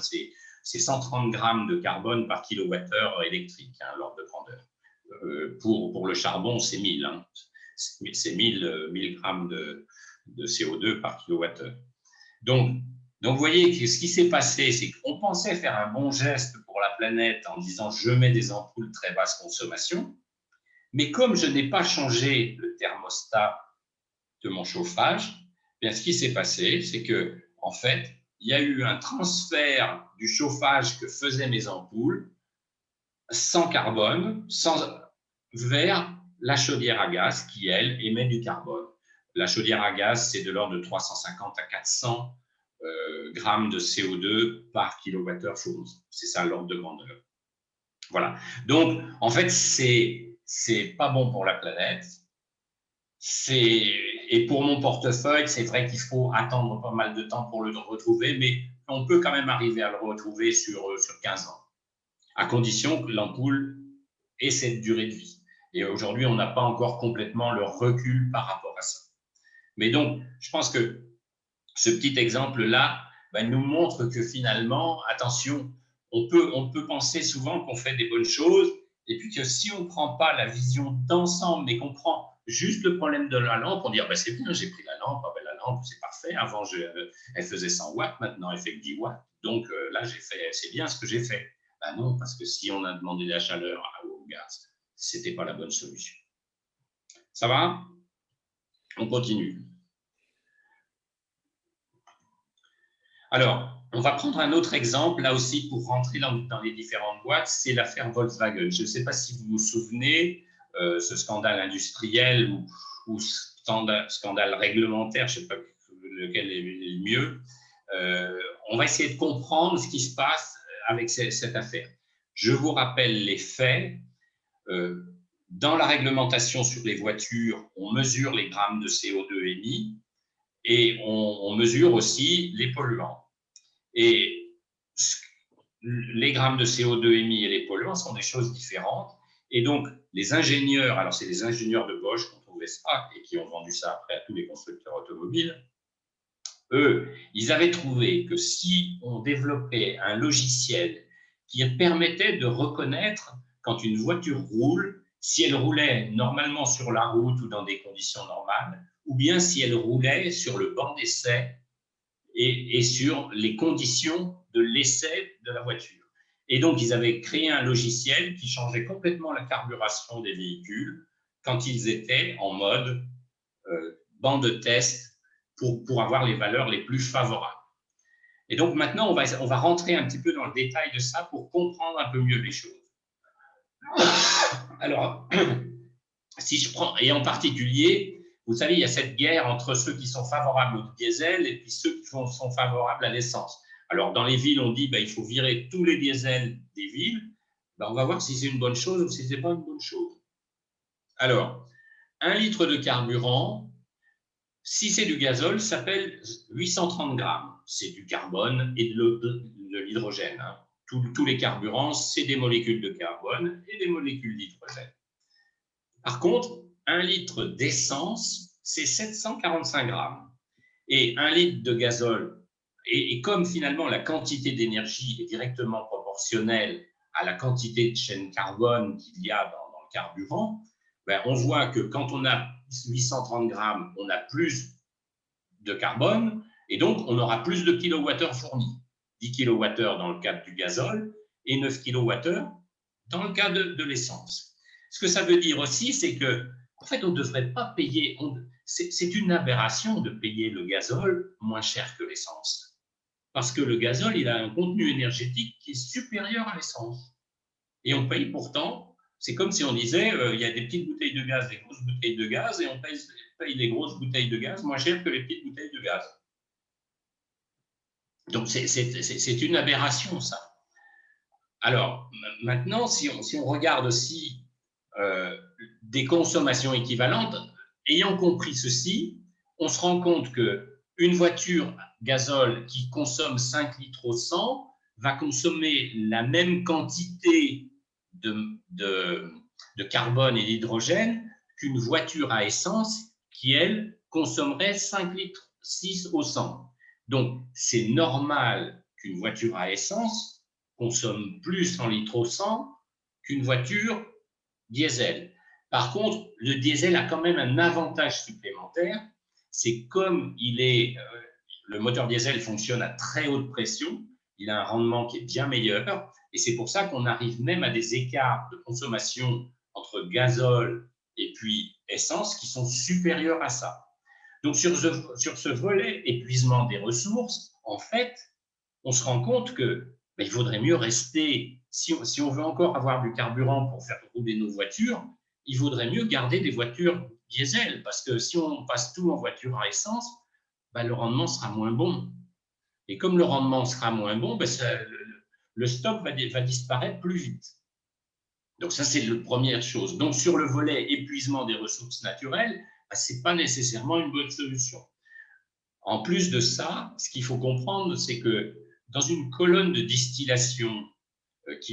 c'est 130 grammes de carbone par kilowattheure électrique, hein, l'ordre de grandeur. Pour le charbon, c'est 1000, hein, c'est 1000 grammes de CO2 par kilowattheure. Donc, vous voyez que ce qui s'est passé, c'est qu'on pensait faire un bon geste pour la planète en disant je mets des ampoules très basse consommation, mais comme je n'ai pas changé le thermostat de mon chauffage, bien, ce qui s'est passé, c'est que, en fait, il y a eu un transfert du chauffage que faisaient mes ampoules sans carbone, vers la chaudière à gaz qui, elle, émet du carbone. La chaudière à gaz, c'est de l'ordre de 350 à 400 grammes de CO2 par kilowattheure fourni. C'est ça l'ordre de grandeur. Voilà. Donc, en fait, c'est pas bon pour la planète. Et pour mon portefeuille, c'est vrai qu'il faut attendre pas mal de temps pour le retrouver, mais on peut quand même arriver à le retrouver sur 15 ans, à condition que l'ampoule ait cette durée de vie. Et aujourd'hui, on n'a pas encore complètement le recul par rapport à ça. Mais donc, je pense que ce petit exemple-là nous montre que finalement, attention, on peut penser souvent qu'on fait des bonnes choses, et puis que si on ne prend pas la vision d'ensemble, mais qu'on prend juste le problème de la lampe, on dit c'est bien, j'ai pris la lampe, la lampe c'est parfait, avant elle faisait 100 watts, maintenant elle fait que 10 watts, donc là c'est bien ce que j'ai fait. Non, parce que si on a demandé de la chaleur au gaz, ce n'était pas la bonne solution. Ça va? On continue. Alors, on va prendre un autre exemple, là aussi, pour rentrer dans les différentes boîtes, c'est l'affaire Volkswagen. Je ne sais pas si vous vous souvenez, ce scandale industriel ou scandale réglementaire, je ne sais pas lequel est le mieux. On va essayer de comprendre ce qui se passe avec cette affaire. Je vous rappelle les faits. Dans la réglementation sur les voitures, on mesure les grammes de CO2 émis et on mesure aussi les polluants. Et les grammes de CO2 émis et les polluants sont des choses différentes. Et donc, les ingénieurs, alors c'est les ingénieurs de Bosch qui ont trouvé ça et qui ont vendu ça après à tous les constructeurs automobiles, eux, ils avaient trouvé que si on développait un logiciel qui permettait de reconnaître quand une voiture roule, si elle roulait normalement sur la route ou dans des conditions normales, ou bien si elle roulait sur le banc d'essai et sur les conditions de l'essai de la voiture. Et donc, ils avaient créé un logiciel qui changeait complètement la carburation des véhicules quand ils étaient en mode banc de test pour avoir les valeurs les plus favorables. Et donc, maintenant, on va rentrer un petit peu dans le détail de ça pour comprendre un peu mieux les choses. Alors, si je prends, et en particulier, vous savez, il y a cette guerre entre ceux qui sont favorables au diesel et puis ceux qui sont favorables à l'essence. Alors, dans les villes, on dit il faut virer tous les diesels des villes. On va voir si c'est une bonne chose ou si ce n'est pas une bonne chose. Alors, 1 litre de carburant, si c'est du gazole, s'appelle 830 grammes. C'est du carbone et de l'hydrogène. Hein. Tous les carburants, c'est des molécules de carbone et des molécules d'hydrogène. Par contre, 1 litre d'essence, c'est 745 grammes. Et 1 litre de gazole, et comme finalement la quantité d'énergie est directement proportionnelle à la quantité de chaîne carbone qu'il y a dans le carburant, on voit que quand on a 830 grammes, on a plus de carbone, et donc on aura plus de kilowattheures fournis. 10 kilowattheures dans le cadre du gazole et 9 kilowattheures dans le cas de l'essence. Ce que ça veut dire aussi, c'est que en fait, on ne devrait pas payer, c'est une aberration de payer le gazole moins cher que l'essence. Parce que le gazole, il a un contenu énergétique qui est supérieur à l'essence. Et on paye pourtant, c'est comme si on disait, il y a des petites bouteilles de gaz, des grosses bouteilles de gaz, et on paye les grosses bouteilles de gaz moins cher que les petites bouteilles de gaz. Donc, c'est une aberration, ça. Alors, maintenant, si on regarde aussi des consommations équivalentes, ayant compris ceci, on se rend compte qu'une voiture gazole qui consomme 5 litres au 100 va consommer la même quantité de carbone et d'hydrogène qu'une voiture à essence qui, elle, consommerait 5 litres 6 au 100. Donc, c'est normal qu'une voiture à essence consomme plus en litres au 100 qu'une voiture diesel. Par contre, le diesel a quand même un avantage supplémentaire, c'est comme le moteur diesel fonctionne à très haute pression, il a un rendement qui est bien meilleur, et c'est pour ça qu'on arrive même à des écarts de consommation entre gazole et puis essence qui sont supérieurs à ça. Donc sur ce volet épuisement des ressources, en fait, on se rend compte qu'il vaudrait mieux rester, si on veut encore avoir du carburant pour faire rouler nos voitures, il vaudrait mieux garder des voitures diesel, parce que si on passe tout en voiture à essence, le rendement sera moins bon. Et comme le rendement sera moins bon, le stock va disparaître plus vite. Donc ça, c'est la première chose. Donc sur le volet épuisement des ressources naturelles, ce n'est pas nécessairement une bonne solution. En plus de ça, ce qu'il faut comprendre, c'est que dans une colonne de distillation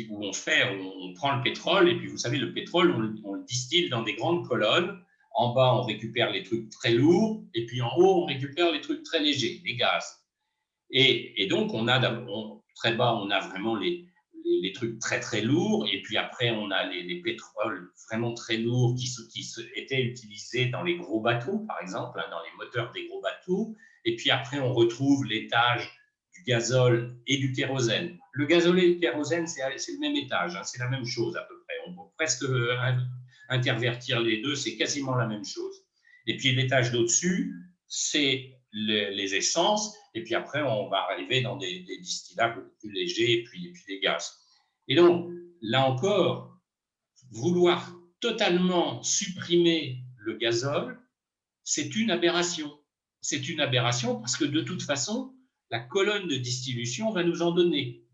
où on prend le pétrole, et puis vous savez, le pétrole, on le distille dans des grandes colonnes En bas, on récupère les trucs très lourds, et puis en haut, on récupère les trucs très légers, les gaz. Et donc, très bas, on a vraiment les trucs très très lourds, et puis après, on a les pétroles vraiment très lourds qui étaient utilisés dans les gros bateaux, par exemple, dans les moteurs des gros bateaux. Et puis après, on retrouve l'étage du gazole et du kérosène. Le gazole et le kérosène, c'est le même étage, c'est la même chose à peu près. On peut presque intervertir les deux, c'est quasiment la même chose. Et puis l'étage d'au-dessus, c'est les essences, et puis après, on va arriver dans des distillats beaucoup plus légers, et puis les gaz. Et donc, là encore, vouloir totalement supprimer le gazole, c'est une aberration. C'est une aberration parce que de toute façon, la colonne de distillation va nous en donner.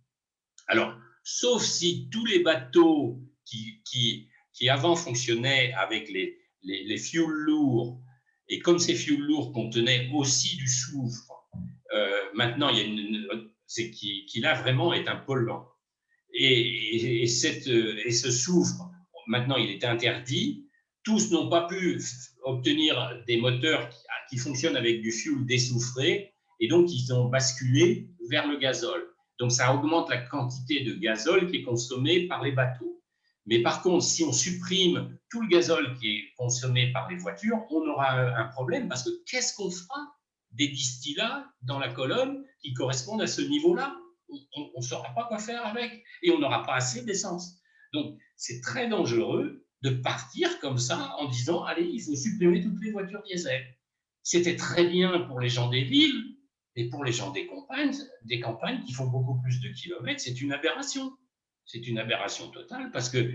Alors, sauf si tous les bateaux qui avant fonctionnaient avec les fuels lourds, et comme ces fuels lourds contenaient aussi du soufre, maintenant, c'est qu'il a vraiment est un polluant. Et ce soufre, maintenant, il est interdit. Tous n'ont pas pu obtenir des moteurs qui fonctionnent avec du fuel désoufré, et donc ils ont basculé vers le gazole. Donc, ça augmente la quantité de gazole qui est consommée par les bateaux. Mais par contre, si on supprime tout le gazole qui est consommé par les voitures, on aura un problème parce que qu'est-ce qu'on fera des distillats dans la colonne qui correspondent à ce niveau-là? On ne saura pas quoi faire avec et on n'aura pas assez d'essence. Donc, c'est très dangereux de partir comme ça en disant « Allez, il faut supprimer toutes les voitures diesel ». C'était très bien pour les gens des villes, et pour les gens des campagnes qui font beaucoup plus de kilomètres, c'est une aberration. C'est une aberration totale parce que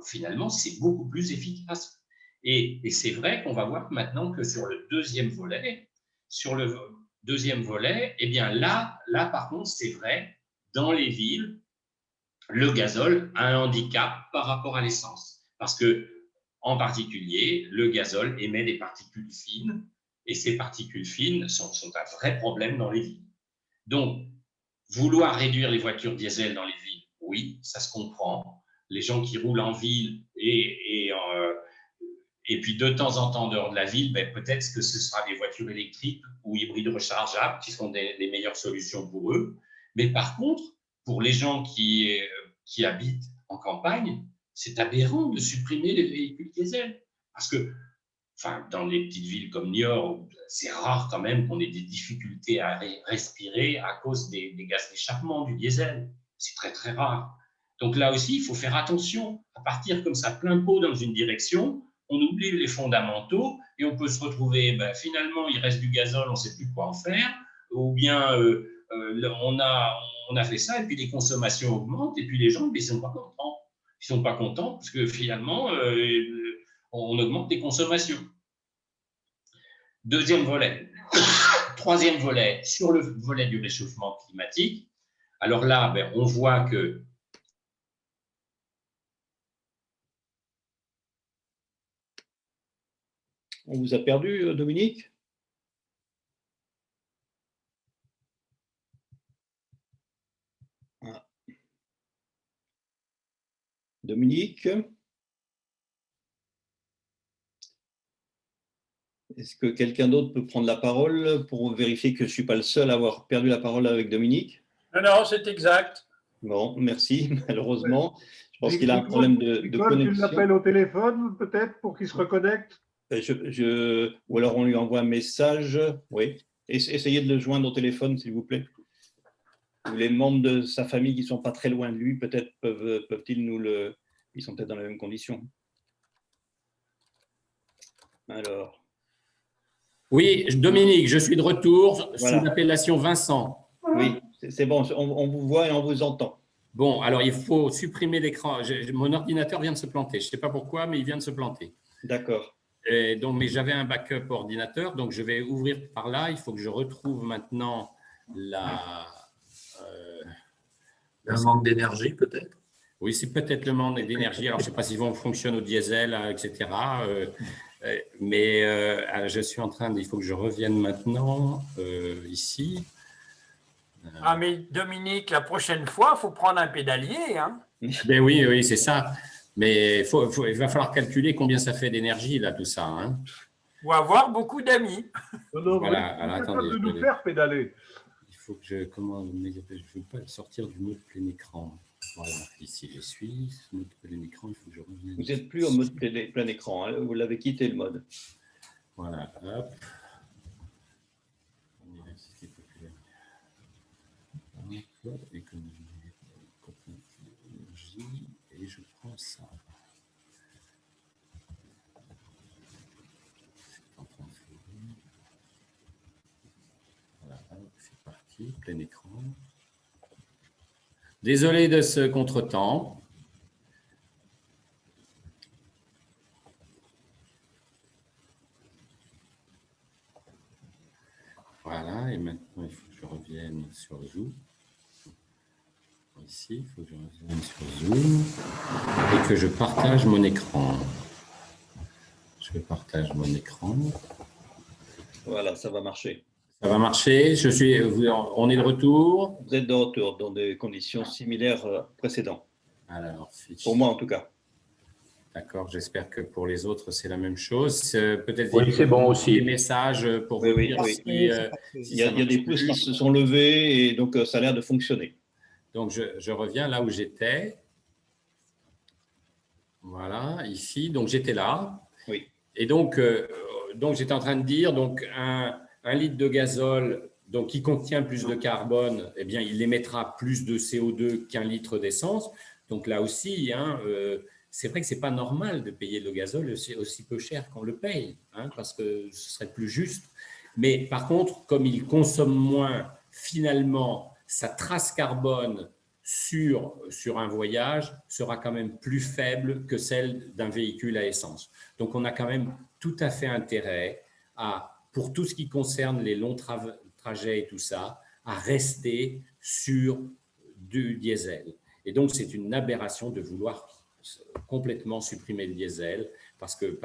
finalement, c'est beaucoup plus efficace. Et c'est vrai qu'on va voir maintenant que sur le deuxième volet, eh bien là par contre, c'est vrai, dans les villes, le gazole a un handicap par rapport à l'essence. Parce que, en particulier, le gazole émet des particules fines, et ces particules fines sont un vrai problème dans les villes. Donc, vouloir réduire les voitures diesel dans les villes, oui, ça se comprend. Les gens qui roulent en ville et puis de temps en temps dehors de la ville, peut-être que ce sera des voitures électriques ou hybrides rechargeables qui seront des meilleures solutions pour eux. Mais par contre, pour les gens qui habitent en campagne, c'est aberrant de supprimer les véhicules diesel. Parce que dans les petites villes comme Niort, c'est rare quand même qu'on ait des difficultés à respirer à cause des gaz d'échappement du diesel. C'est très, très rare. Donc là aussi, il faut faire attention. À partir comme ça, plein pot dans une direction, on oublie les fondamentaux et on peut se retrouver, finalement, il reste du gazole, on ne sait plus quoi en faire, ou bien on a fait ça et puis les consommations augmentent et puis les gens, ils ne sont pas contents. Ils ne sont pas contents parce que finalement, on augmente les consommations. Deuxième volet. Troisième volet, sur le volet du réchauffement climatique. Alors là, on voit que on vous a perdu, Dominique? Ah. Dominique? Est-ce que quelqu'un d'autre peut prendre la parole pour vérifier que je ne suis pas le seul à avoir perdu la parole avec Dominique? Non, c'est exact. Bon, merci. Malheureusement, je pense qu'il a un problème de connexion. Tu l'appelles au téléphone, peut-être, pour qu'il se reconnecte? Ou alors on lui envoie un message. Oui. Essayez de le joindre au téléphone, s'il vous plaît. Ou les membres de sa famille qui ne sont pas très loin de lui, peut-être peuvent-ils nous le... Ils sont peut-être dans les mêmes conditions. Alors. Oui, Dominique, je suis de retour Voilà. sous l'appellation Vincent. Oui, c'est bon, on vous voit et on vous entend. Bon, alors il faut supprimer l'écran. Mon ordinateur vient de se planter. Je ne sais pas pourquoi, mais il vient de se planter. D'accord. Mais j'avais un backup ordinateur, donc je vais ouvrir par là. Il faut que je retrouve maintenant un manque d'énergie, peut-être. Oui, c'est peut-être le manque d'énergie. Alors, je ne sais pas s'ils vont fonctionner au diesel, etc. Mais je suis en train il faut que je revienne maintenant ici. Ah, mais Dominique, la prochaine fois, il faut prendre un pédalier. Hein. Ben oui, c'est ça. Mais il va falloir calculer combien ça fait d'énergie, là, tout ça. Hein. Ou avoir beaucoup d'amis. Non, Voilà, vous alors êtes capable attendez, de nous faire pédaler. il faut que je commande, mais je ne veux pas sortir du mode plein écran. Voilà, ici je suis, mode plein écran, il faut que je revienne. Vous n'êtes plus en mode plein écran, hein, vous l'avez quitté le mode. Voilà, hop. Université populaire. Hop, économie, énergie, et je prends ça. Voilà, c'est parti, plein écran. Désolé de ce contretemps. Voilà, et maintenant il faut que je revienne sur Zoom. Ici, il faut que je revienne sur Zoom et que je partage mon écran. Je partage mon écran. Voilà, ça va marcher. Ça va marcher. On est de retour. Vous êtes de retour dans des conditions similaires précédentes. Alors, Pour moi, en tout cas. D'accord, j'espère que pour les autres, c'est la même chose. Peut-être Oui, c'est bon aussi. des messages pour Oui, vous oui, dire oui. si, Il y a des pouces qui se sont levés et donc ça a l'air de fonctionner. Donc, je reviens là où j'étais. Voilà, ici. Donc, j'étais là. Oui. Et donc j'étais en train de dire, donc, un litre de gazole donc, qui contient plus de carbone, eh bien, il émettra plus de CO2 qu'un litre d'essence. Donc, là aussi, hein, c'est vrai que ce n'est pas normal de payer le gazole aussi peu cher qu'on le paye, hein, parce que ce serait plus juste. Mais par contre, comme il consomme moins, finalement, sa trace carbone sur un voyage sera quand même plus faible que celle d'un véhicule à essence. Donc, on a quand même tout à fait intérêt pour tout ce qui concerne les longs trajets et tout ça, à rester sur du diesel. Et donc, c'est une aberration de vouloir complètement supprimer le diesel parce que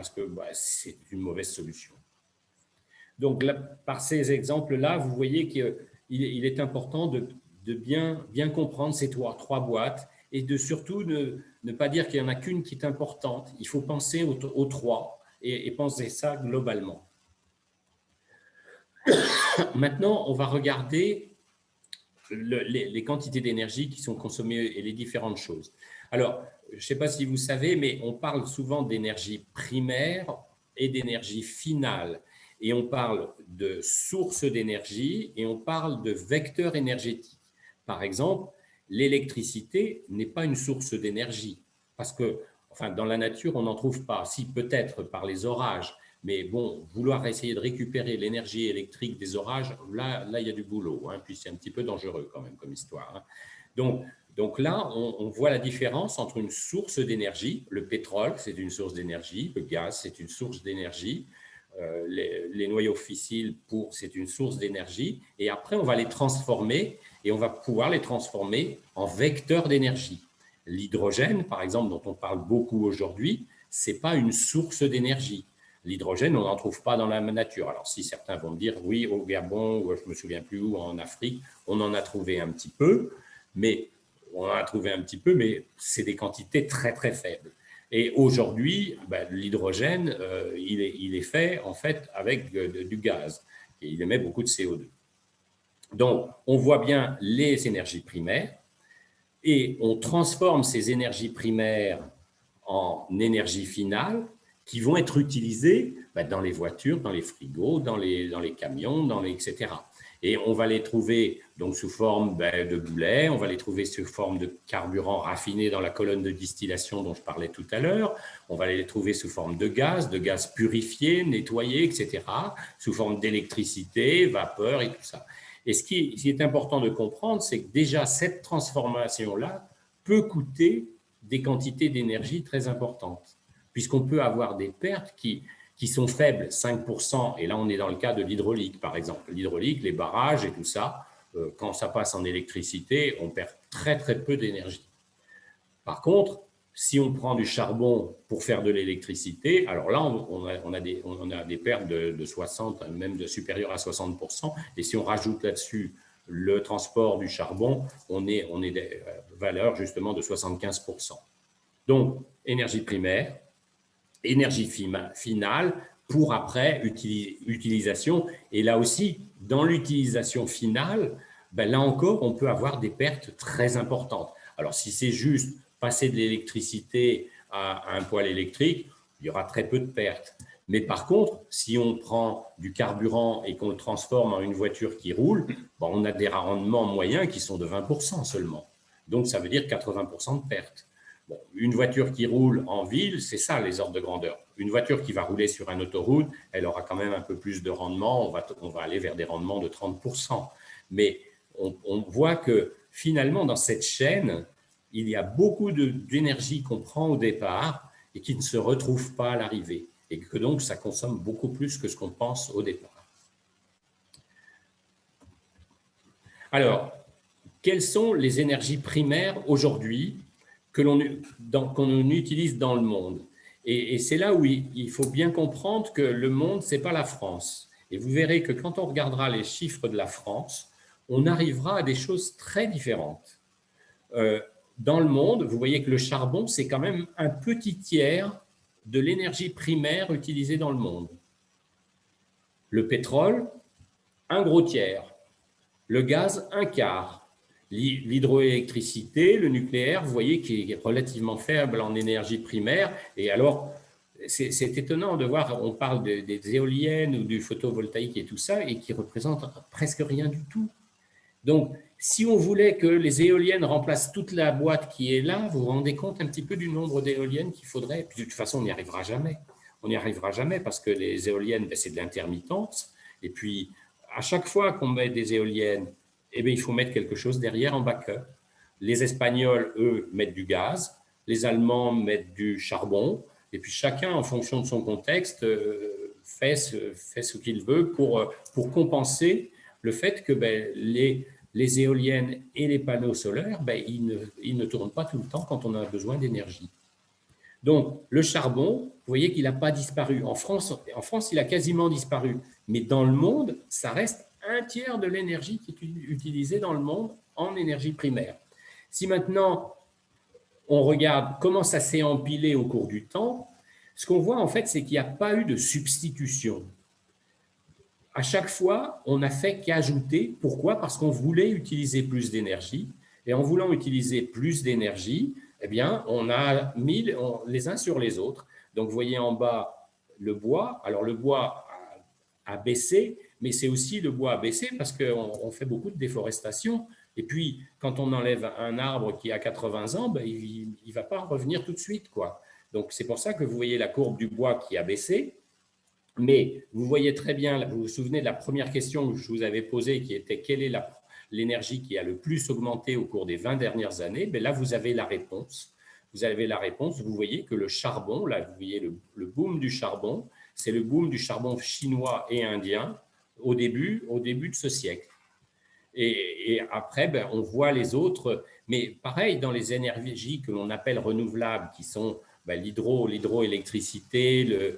c'est une mauvaise solution. Donc, là, par ces exemples-là, vous voyez qu'il est important de bien comprendre ces trois boîtes et de surtout ne pas dire qu'il n'y en a qu'une qui est importante. Il faut penser aux trois et penser ça globalement. Maintenant, on va regarder les quantités d'énergie qui sont consommées et les différentes choses. Alors, je ne sais pas si vous savez, mais on parle souvent d'énergie primaire et d'énergie finale. Et on parle de sources d'énergie et on parle de vecteurs énergétiques. Par exemple, l'électricité n'est pas une source d'énergie parce que, enfin, dans la nature, on n'en trouve pas. Si, peut-être par les orages, mais bon, vouloir essayer de récupérer l'énergie électrique des orages, là, il y a du boulot, hein, puis c'est un petit peu dangereux quand même comme histoire. Hein. Donc là, on voit la différence entre une source d'énergie, le pétrole, c'est une source d'énergie, le gaz, c'est une source d'énergie, les noyaux fissiles, c'est une source d'énergie, et après, on va les transformer, et on va pouvoir les transformer en vecteurs d'énergie. L'hydrogène, par exemple, dont on parle beaucoup aujourd'hui, ce n'est pas une source d'énergie. L'hydrogène, on n'en trouve pas dans la nature. Alors, si certains vont me dire, oui, au Gabon, ou je ne me souviens plus où, en Afrique, on en a trouvé un petit peu, mais c'est des quantités très, très faibles. Et aujourd'hui, l'hydrogène, il est fait, en fait, avec du gaz. Et il émet beaucoup de CO2. Donc, on voit bien les énergies primaires et on transforme ces énergies primaires en énergie finale qui vont être utilisées dans les voitures, dans les frigos, dans les camions, etc. Et on va les trouver donc sous forme de boulets, on va les trouver sous forme de carburant raffiné dans la colonne de distillation dont je parlais tout à l'heure, on va les trouver sous forme de gaz purifié, nettoyé, etc., sous forme d'électricité, vapeur et tout ça. Et ce qui est important de comprendre, c'est que déjà cette transformation-là peut coûter des quantités d'énergie très importantes, puisqu'on peut avoir des pertes qui sont faibles, 5%, et là on est dans le cas de l'hydraulique par exemple. L'hydraulique, les barrages et tout ça, quand ça passe en électricité, on perd très très peu d'énergie. Par contre, si on prend du charbon pour faire de l'électricité, alors là on a des pertes de 60, même supérieures à 60%, et si on rajoute là-dessus le transport du charbon, on est des valeurs justement de 75%. Donc, énergie primaire, énergie finale, pour après utilisation. Et là aussi, dans l'utilisation finale, ben là encore, on peut avoir des pertes très importantes. Alors, si c'est juste passer de l'électricité à un poêle électrique, il y aura très peu de pertes. Mais par contre, si on prend du carburant et qu'on le transforme en une voiture qui roule, ben on a des rendements moyens qui sont de 20% seulement. Donc, ça veut dire 80% de pertes. Bon, une voiture qui roule en ville, c'est ça les ordres de grandeur. Une voiture qui va rouler sur une autoroute, elle aura quand même un peu plus de rendement, on va aller vers des rendements de 30%. Mais on voit que finalement, dans cette chaîne, il y a beaucoup d'énergie qu'on prend au départ et qui ne se retrouve pas à l'arrivée. Et que donc, ça consomme beaucoup plus que ce qu'on pense au départ. Alors, quelles sont les énergies primaires aujourd'hui qu'on utilise dans le monde? Et c'est là où il faut bien comprendre que le monde, ce n'est pas la France. Et vous verrez que quand on regardera les chiffres de la France, on arrivera à des choses très différentes. Dans le monde, vous voyez que le charbon, c'est quand même un petit tiers de l'énergie primaire utilisée dans le monde. Le pétrole, un gros tiers. Le gaz, un quart. L'hydroélectricité, le nucléaire, vous voyez qu'il est relativement faible en énergie primaire. Et alors, c'est étonnant de voir, on parle des éoliennes ou du photovoltaïque et tout ça, et qui représentent presque rien du tout. Donc, si on voulait que les éoliennes remplacent toute la boîte qui est là, vous vous rendez compte un petit peu du nombre d'éoliennes qu'il faudrait? Puis de toute façon, on n'y arrivera jamais. On n'y arrivera jamais parce que les éoliennes, c'est de l'intermittence. Et puis, à chaque fois qu'on met des éoliennes, eh bien, il faut mettre quelque chose derrière en backup. Les Espagnols, eux, mettent du gaz. Les Allemands mettent du charbon. Et puis, chacun, en fonction de son contexte, fait ce qu'il veut pour compenser le fait que les éoliennes et les panneaux solaires, ils ne tournent pas tout le temps quand on a besoin d'énergie. Donc, le charbon, vous voyez qu'il n'a pas disparu. En France, il a quasiment disparu. Mais dans le monde, ça reste un tiers de l'énergie qui est utilisée dans le monde en énergie primaire. Si maintenant, on regarde comment ça s'est empilé au cours du temps, ce qu'on voit en fait, c'est qu'il n'y a pas eu de substitution. À chaque fois, on n'a fait qu'ajouter. Pourquoi? Parce qu'on voulait utiliser plus d'énergie. Et en voulant utiliser plus d'énergie, eh bien, on a mis les uns sur les autres. Donc, vous voyez en bas le bois. Alors, le bois a baissé, mais c'est aussi le bois a baissé parce qu'on fait beaucoup de déforestation. Et puis, quand on enlève un arbre qui a 80 ans, il ne va pas revenir tout de suite, quoi. Donc, c'est pour ça que vous voyez la courbe du bois qui a baissé. Mais vous voyez très bien, vous vous souvenez de la première question que je vous avais posée qui était quelle est l'énergie qui a le plus augmenté au cours des 20 dernières années? Là, vous avez la réponse. Vous avez la réponse. Vous voyez que le charbon, là, vous voyez le boom du charbon, c'est le boom du charbon chinois et indien au début de ce siècle. Et après, on voit les autres. Mais pareil, dans les énergies que l'on appelle renouvelables, qui sont l'hydroélectricité,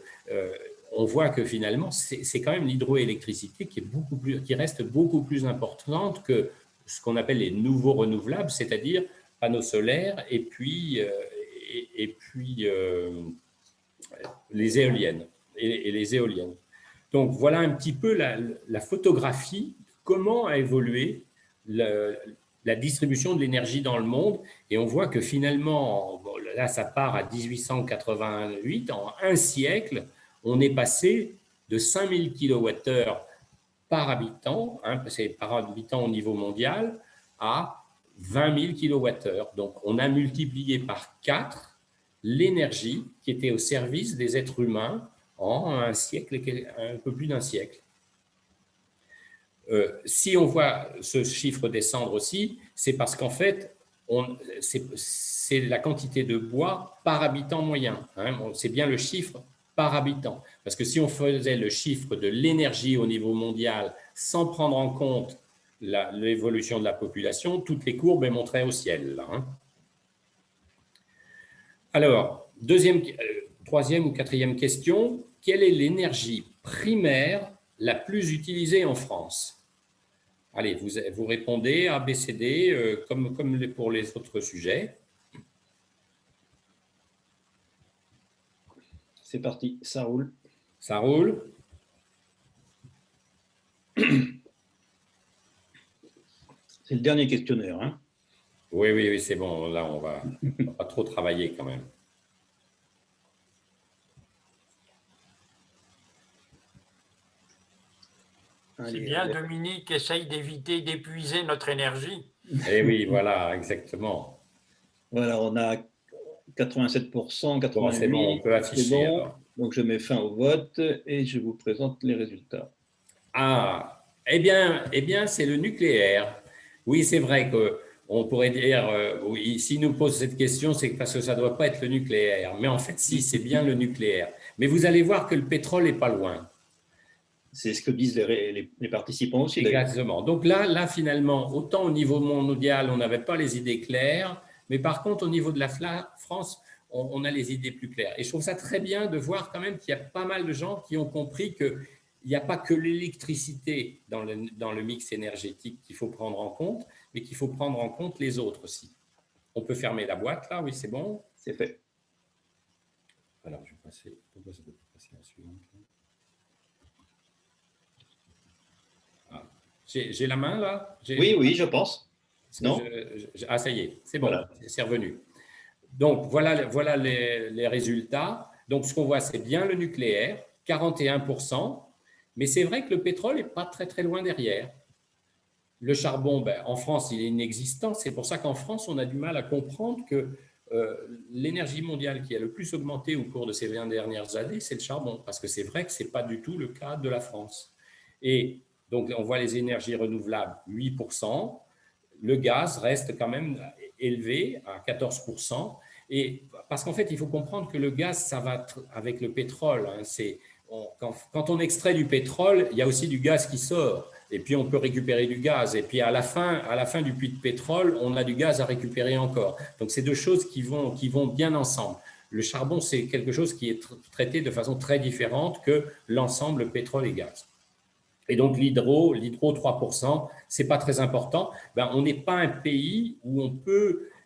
on voit que finalement, c'est quand même l'hydroélectricité qui reste beaucoup plus importante que ce qu'on appelle les nouveaux renouvelables, c'est-à-dire panneaux solaires et puis les éoliennes. Et les éoliennes. Donc, voilà un petit peu la photographie de comment a évolué la distribution de l'énergie dans le monde. Et on voit que finalement, là, ça part à 1888, en un siècle, on est passé de 5000 kWh par habitant, c'est par habitant au niveau mondial, à 20 000 kWh. Donc, on a multiplié par 4 l'énergie qui était au service des êtres humains en un siècle, un peu plus d'un siècle. Si on voit ce chiffre descendre aussi, c'est parce qu'en fait, c'est la quantité de bois par habitant moyen. C'est bien le chiffre par habitant. Parce que si on faisait le chiffre de l'énergie au niveau mondial sans prendre en compte l'évolution de la population, toutes les courbes montraient au ciel. Là, Alors, troisième ou quatrième question, quelle est l'énergie primaire la plus utilisée en France? Allez, vous répondez A, B, C, D, comme pour les autres sujets. C'est parti, ça roule. Ça roule? C'est le dernier questionnaire, hein. Oui, oui, oui, c'est bon. Là, on va pas trop travailler quand même. C'est Allez, bien, allez. Dominique essaye d'éviter d'épuiser notre énergie. Eh oui, voilà, exactement. Voilà, on a 87%, Bon, c'est bon, on 88%, peut c'est afficher bon. alors. Donc, je mets fin au vote et je vous présente les résultats. Ah, eh bien, c'est le nucléaire. Oui, c'est vrai que on pourrait dire, oui, s'il nous pose cette question, c'est parce que ça ne doit pas être le nucléaire. Mais en fait, si, c'est bien le nucléaire. Mais vous allez voir que le pétrole n'est pas loin. C'est ce que disent les participants aussi, d'ailleurs. Exactement. Donc là, finalement, autant au niveau mondial, on n'avait pas les idées claires, mais par contre, au niveau de la France, on a les idées plus claires. Et je trouve ça très bien de voir quand même qu'il y a pas mal de gens qui ont compris qu'il n'y a pas que l'électricité dans le mix énergétique qu'il faut prendre en compte, mais qu'il faut prendre en compte les autres aussi. On peut fermer la boîte là, oui, c'est bon. C'est fait. Alors, je vais passer. Pourquoi ça ne peut pas passer à la suivante? J'ai la main là? Oui, je pense. Non? Ah, ça y est, c'est bon, Voilà. c'est revenu. Donc, voilà les résultats. Donc, ce qu'on voit, c'est bien le nucléaire, 41%, mais c'est vrai que le pétrole n'est pas très, très loin derrière. Le charbon, ben, en France, il est inexistant. C'est pour ça qu'en France, on a du mal à comprendre que l'énergie mondiale qui a le plus augmenté au cours de ces 20 dernières années, c'est le charbon, parce que c'est vrai que ce n'est pas du tout le cas de la France. Et donc, on voit les énergies renouvelables, 8%. Le gaz reste quand même élevé à 14%. Et parce qu'en fait, il faut comprendre que le gaz, ça va avec le pétrole. Hein, quand on extrait du pétrole, il y a aussi du gaz qui sort. Et puis, on peut récupérer du gaz. Et puis, à la fin du puits de pétrole, on a du gaz à récupérer encore. Donc, c'est deux choses qui vont bien ensemble. Le charbon, c'est quelque chose qui est traité de façon très différente que l'ensemble pétrole et gaz. Et donc, l'hydro 3%, ce n'est pas très important. Ben, on n'est pas un pays où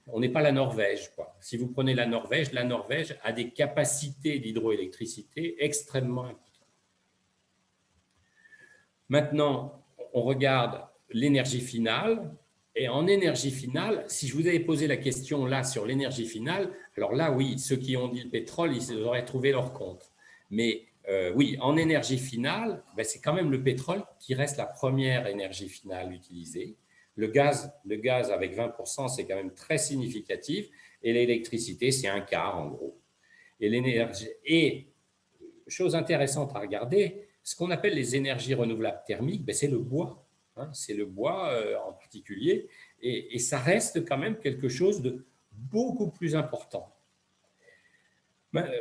on n'est pas la Norvège, quoi. Si vous prenez la Norvège a des capacités d'hydroélectricité extrêmement importantes. Maintenant, on regarde l'énergie finale. Et en énergie finale, si je vous avais posé la question là sur l'énergie finale, alors là, oui, ceux qui ont dit le pétrole, ils auraient trouvé leur compte. Mais oui, en énergie finale, ben, c'est quand même le pétrole qui reste la première énergie finale utilisée. Le gaz avec 20%, c'est quand même très significatif. Et l'électricité, c'est un quart en gros. Et chose intéressante à regarder, ce qu'on appelle les énergies renouvelables thermiques, ben, c'est le bois. Hein, c'est le bois en particulier. Et ça reste quand même quelque chose de beaucoup plus important.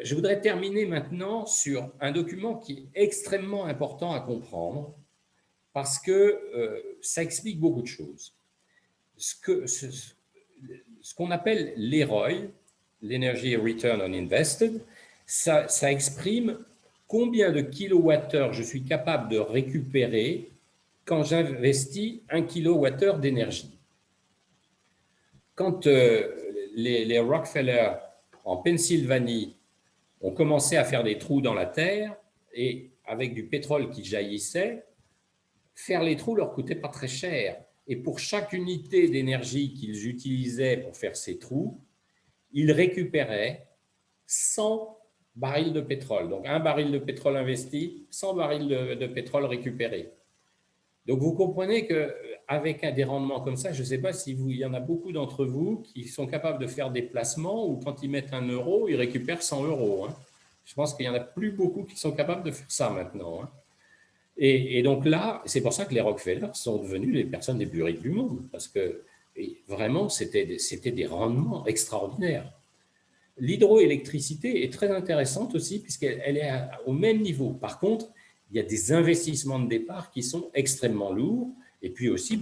Je voudrais terminer maintenant sur un document qui est extrêmement important à comprendre parce que ça explique beaucoup de choses. Ce qu'on appelle l'EROI, l'Energy Return on Invested, ça exprime combien de kilowattheures je suis capable de récupérer quand j'investis 1 kilowattheure d'énergie. Quand les Rockefeller en Pennsylvanie ont commencé à faire des trous dans la terre et avec du pétrole qui jaillissait, faire les trous leur coûtait pas très cher. Et pour chaque unité d'énergie qu'ils utilisaient pour faire ces trous, ils récupéraient 100 barils de pétrole. Donc, un baril de pétrole investi, 100 barils de pétrole récupérés. Donc, vous comprenez qu'avec des rendements comme ça, je ne sais pas s'il y en a beaucoup d'entre vous qui sont capables de faire des placements où quand ils mettent 1 euro, ils récupèrent 100 euros. Hein. Je pense qu'il n'y en a plus beaucoup qui sont capables de faire ça maintenant. Hein. Et donc là, c'est pour ça que les Rockefeller sont devenus les personnes les plus riches du monde, parce que vraiment, c'était des rendements extraordinaires. L'hydroélectricité est très intéressante aussi, puisqu'elle est au même niveau. Par contre, il y a des investissements de départ qui sont extrêmement lourds, et puis aussi,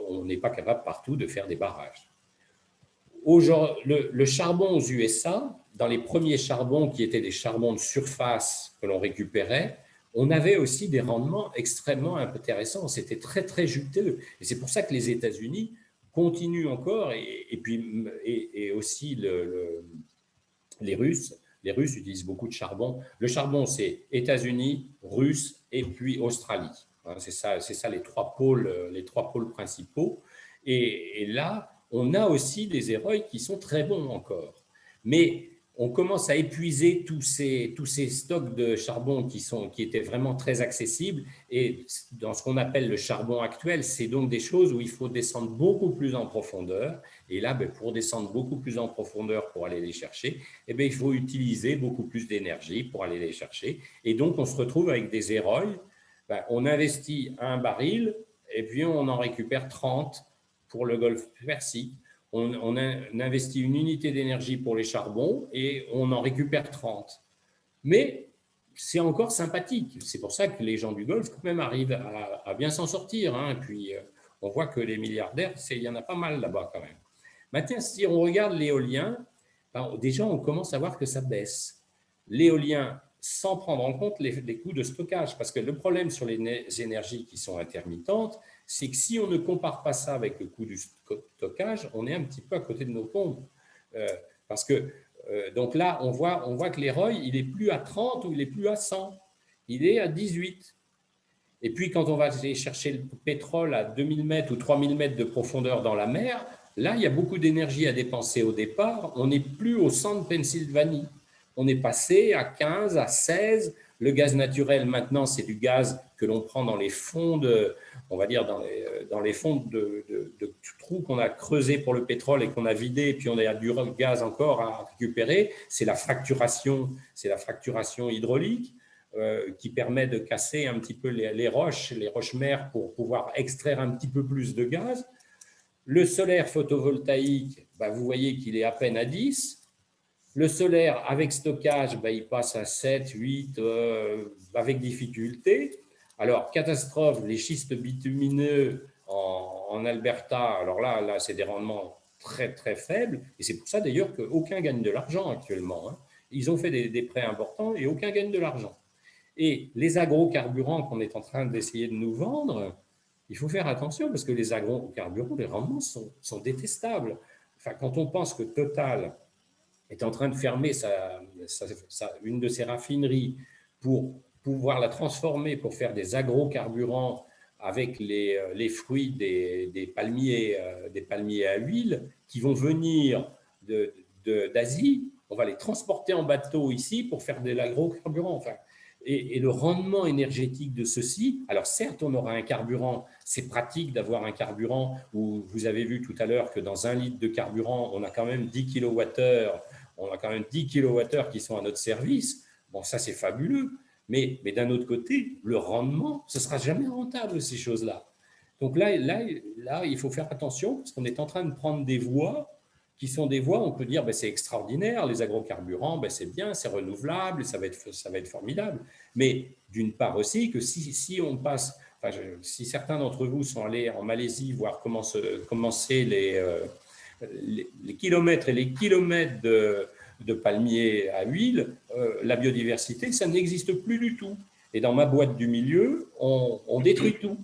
on n'est pas capable partout de faire des barrages. Le charbon aux USA, dans les premiers charbons qui étaient des charbons de surface que l'on récupérait, on avait aussi des rendements extrêmement intéressants. C'était très, très juteux. Et c'est pour ça que les États-Unis continuent encore, et aussi les Russes Les Russes utilisent beaucoup de charbon. Le charbon, c'est États-Unis, Russes et puis Australie. C'est ça les trois pôles principaux. Et là, on a aussi des héroïs qui sont très bons encore. Mais on commence à épuiser tous ces stocks de charbon qui étaient vraiment très accessibles. Et dans ce qu'on appelle le charbon actuel, c'est donc des choses où il faut descendre beaucoup plus en profondeur. Et là, pour descendre beaucoup plus en profondeur pour aller les chercher, il faut utiliser beaucoup plus d'énergie pour aller les chercher. Et donc, on se retrouve avec des héroïs. On investit un baril et puis on en récupère 30 pour le Golfe Persique. On investit une unité d'énergie pour les charbons et on en récupère 30. Mais c'est encore sympathique. C'est pour ça que les gens du Golfe, quand même, arrivent à bien s'en sortir. Et puis, on voit que les milliardaires, il y en a pas mal là-bas quand même. Maintenant, si on regarde l'éolien, déjà, on commence à voir que ça baisse. L'éolien, sans prendre en compte les coûts de stockage. Parce que le problème sur les énergies qui sont intermittentes, c'est que si on ne compare pas ça avec le coût du stockage, on est un petit peu à côté de nos pompes. Parce que, donc là, on voit que l'EROI, il n'est plus à 30 ou il n'est plus à 100. Il est à 18. Et puis, quand on va aller chercher le pétrole à 2000 mètres ou 3000 mètres de profondeur dans la mer, là, il y a beaucoup d'énergie à dépenser au départ. On n'est plus au centre de Pennsylvanie. On est passé à 15, à 16. Le gaz naturel, maintenant, c'est du gaz que l'on prend dans les fonds on va dire dans les fonds de trous qu'on a creusés pour le pétrole et qu'on a vidé, et puis on a du gaz encore à récupérer. C'est la fracturation hydraulique qui permet de casser un petit peu les roches mères pour pouvoir extraire un petit peu plus de gaz. Le solaire photovoltaïque, vous voyez qu'il est à peine à 10. Le solaire, avec stockage, il passe à 7, 8, avec difficulté. Alors, catastrophe, les schistes bitumineux en Alberta, alors là c'est des rendements très, très faibles. Et c'est pour ça, d'ailleurs, qu'aucun gagne de l'argent actuellement. Ils ont fait des prêts importants et aucun gagne de l'argent. Et les agrocarburants qu'on est en train d'essayer de nous vendre, il faut faire attention parce que les agrocarburants, les rendements sont détestables. Enfin, quand on pense que Total est en train de fermer une de ses raffineries pour pouvoir la transformer pour faire des agrocarburants avec les fruits des palmiers à huile qui vont venir d'Asie. On va les transporter en bateau ici pour faire de l'agrocarburant. Et le rendement énergétique de ceci, alors certes, on aura un carburant, c'est pratique d'avoir un carburant où vous avez vu tout à l'heure que dans 1 litre de carburant, on a quand même 10 kWh, qui sont à notre service. Bon, ça, c'est fabuleux. Mais d'un autre côté, le rendement, ce ne sera jamais rentable, ces choses-là. Donc là, il faut faire attention parce qu'on est en train de prendre des voies qui sont des voies, on peut dire, c'est extraordinaire, les agrocarburants, c'est bien, c'est renouvelable, ça va être formidable. Mais d'une part aussi que si on passe, si certains d'entre vous sont allés en Malaisie voir comment c'est les kilomètres et les kilomètres de palmiers à huile, la biodiversité, ça n'existe plus du tout. Et dans ma boîte du milieu, on détruit tout.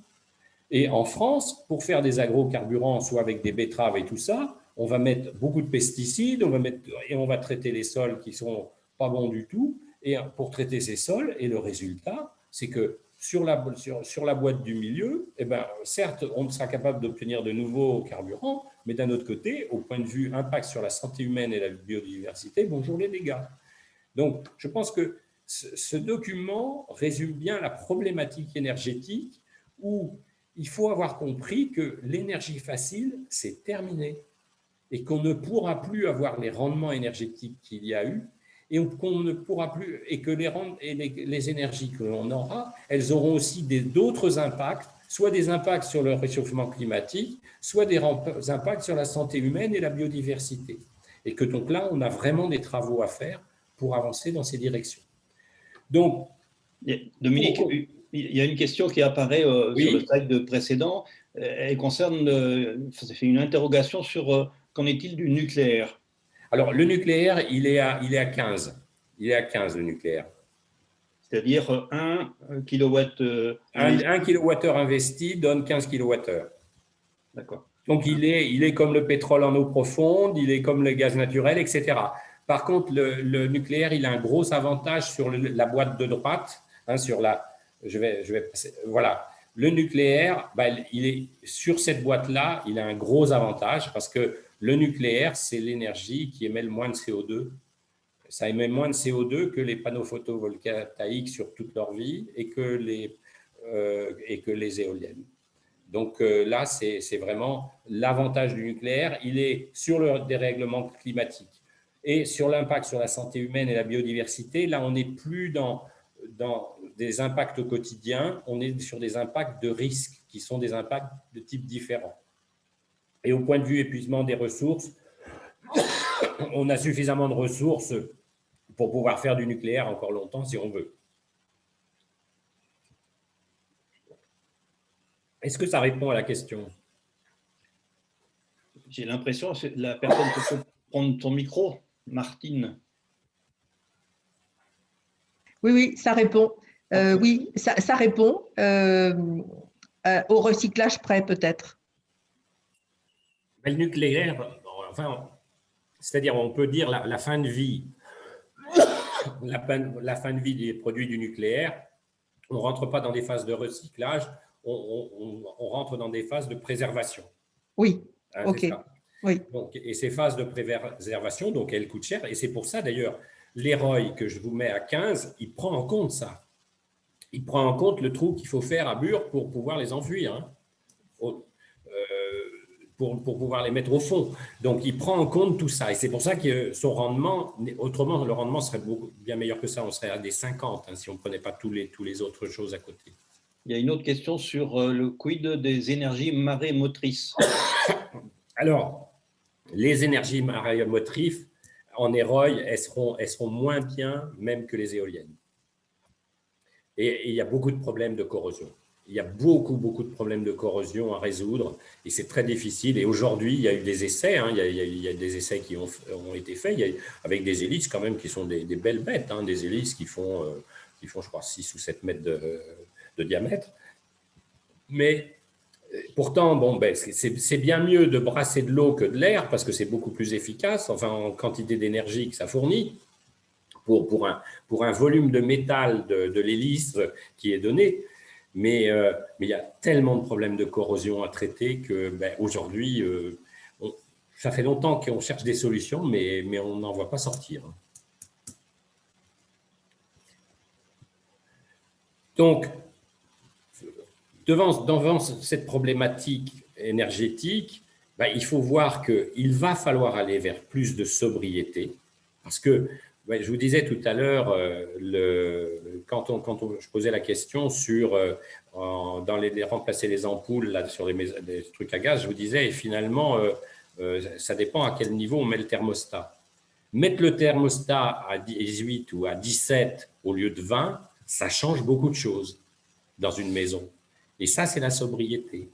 Et en France, pour faire des agrocarburants, soit avec des betteraves et tout ça, on va mettre beaucoup de pesticides, on va traiter les sols qui ne sont pas bons du tout, et pour traiter ces sols, et le résultat, c'est que sur la boîte du milieu, certes, on sera capable d'obtenir de nouveaux carburants, mais d'un autre côté, au point de vue impact sur la santé humaine et la biodiversité, bonjour les dégâts. Donc, je pense que ce document résume bien la problématique énergétique où il faut avoir compris que l'énergie facile, c'est terminé et qu'on ne pourra plus avoir les rendements énergétiques qu'il y a eu et qu'on ne pourra plus, et que les énergies que l'on aura, elles auront aussi d'autres impacts, soit des impacts sur le réchauffement climatique, soit des impacts sur la santé humaine et la biodiversité. Et que donc là, on a vraiment des travaux à faire pour avancer dans ces directions. Donc, Dominique, il y a une question qui apparaît sur le slide précédent. Elle concerne, ça fait une interrogation sur qu'en est-il du nucléaire? Alors, le nucléaire, il est à 15. Il est à 15, le nucléaire. C'est-à-dire 1 kW. 1 kWh investi donne 15 kWh. D'accord. Donc, il est comme le pétrole en eau profonde, il est comme le gaz naturel, etc. Par contre, le nucléaire, il a un gros avantage sur la boîte de droite, hein, sur la… Je vais passer, voilà. Le nucléaire, ben, il est sur cette boîte-là, il a un gros avantage parce que le nucléaire, c'est l'énergie qui émet le moins de CO2. Ça émet moins de CO2 que les panneaux photovoltaïques sur toute leur vie et que les éoliennes. Donc là, c'est vraiment l'avantage du nucléaire. Il est sur le dérèglement climatique et sur l'impact sur la santé humaine et la biodiversité. Là, on n'est plus dans des impacts au quotidien, on est sur des impacts de risque qui sont des impacts de type différent. Et au point de vue épuisement des ressources, on a suffisamment de ressources pour pouvoir faire du nucléaire encore longtemps si on veut. Est-ce que ça répond à la question? J'ai l'impression que la personne peut prendre ton micro, Martine. Oui, ça répond. Oui, ça répond au recyclage prêt, peut-être. Le nucléaire, enfin, c'est-à-dire on peut dire la fin de vie, la fin de vie des produits du nucléaire, on ne rentre pas dans des phases de recyclage, on rentre dans des phases de préservation. Oui, hein, ok. Oui. Donc, et ces phases de préservation, donc elles coûtent cher, et c'est pour ça d'ailleurs, l'EROI que je vous mets à 15, il prend en compte ça. Il prend en compte le trou qu'il faut faire à Bure pour pouvoir les enfouir, hein, pour pouvoir les mettre au fond. Donc, il prend en compte tout ça. Et c'est pour ça que son rendement, autrement, le rendement serait bien meilleur que ça. On serait à des 50 hein, si on ne prenait pas tous les autres choses à côté. Il y a une autre question sur le quid des énergies marémotrices. Alors, les énergies marémotrices, en EROI, elles seront moins bien même que les éoliennes. Et il y a beaucoup de problèmes de corrosion. Il y a beaucoup de problèmes de corrosion à résoudre et c'est très difficile. Et aujourd'hui, il y a eu des essais, hein, il y a des essais qui ont été faits avec des hélices quand même qui sont des belles bêtes, hein, des hélices qui font, je crois, 6 ou 7 mètres de diamètre. Mais pourtant, bon, ben, c'est bien mieux de brasser de l'eau que de l'air parce que c'est beaucoup plus efficace, enfin en quantité d'énergie que ça fournit. Pour un volume de métal de l'hélice qui est donné. Mais il y a tellement de problèmes de corrosion à traiter que ben, aujourd'hui, ça fait longtemps qu'on cherche des solutions, mais on n'en voit pas sortir. Donc, devant cette problématique énergétique, ben, il faut voir qu'il va falloir aller vers plus de sobriété parce que ouais, je vous disais tout à l'heure, quand je posais la question sur remplacer les ampoules là, sur les trucs à gaz, je vous disais, et finalement, ça dépend à quel niveau on met le thermostat. Mettre le thermostat à 18 ou à 17 au lieu de 20, ça change beaucoup de choses dans une maison. Et ça, c'est la sobriété.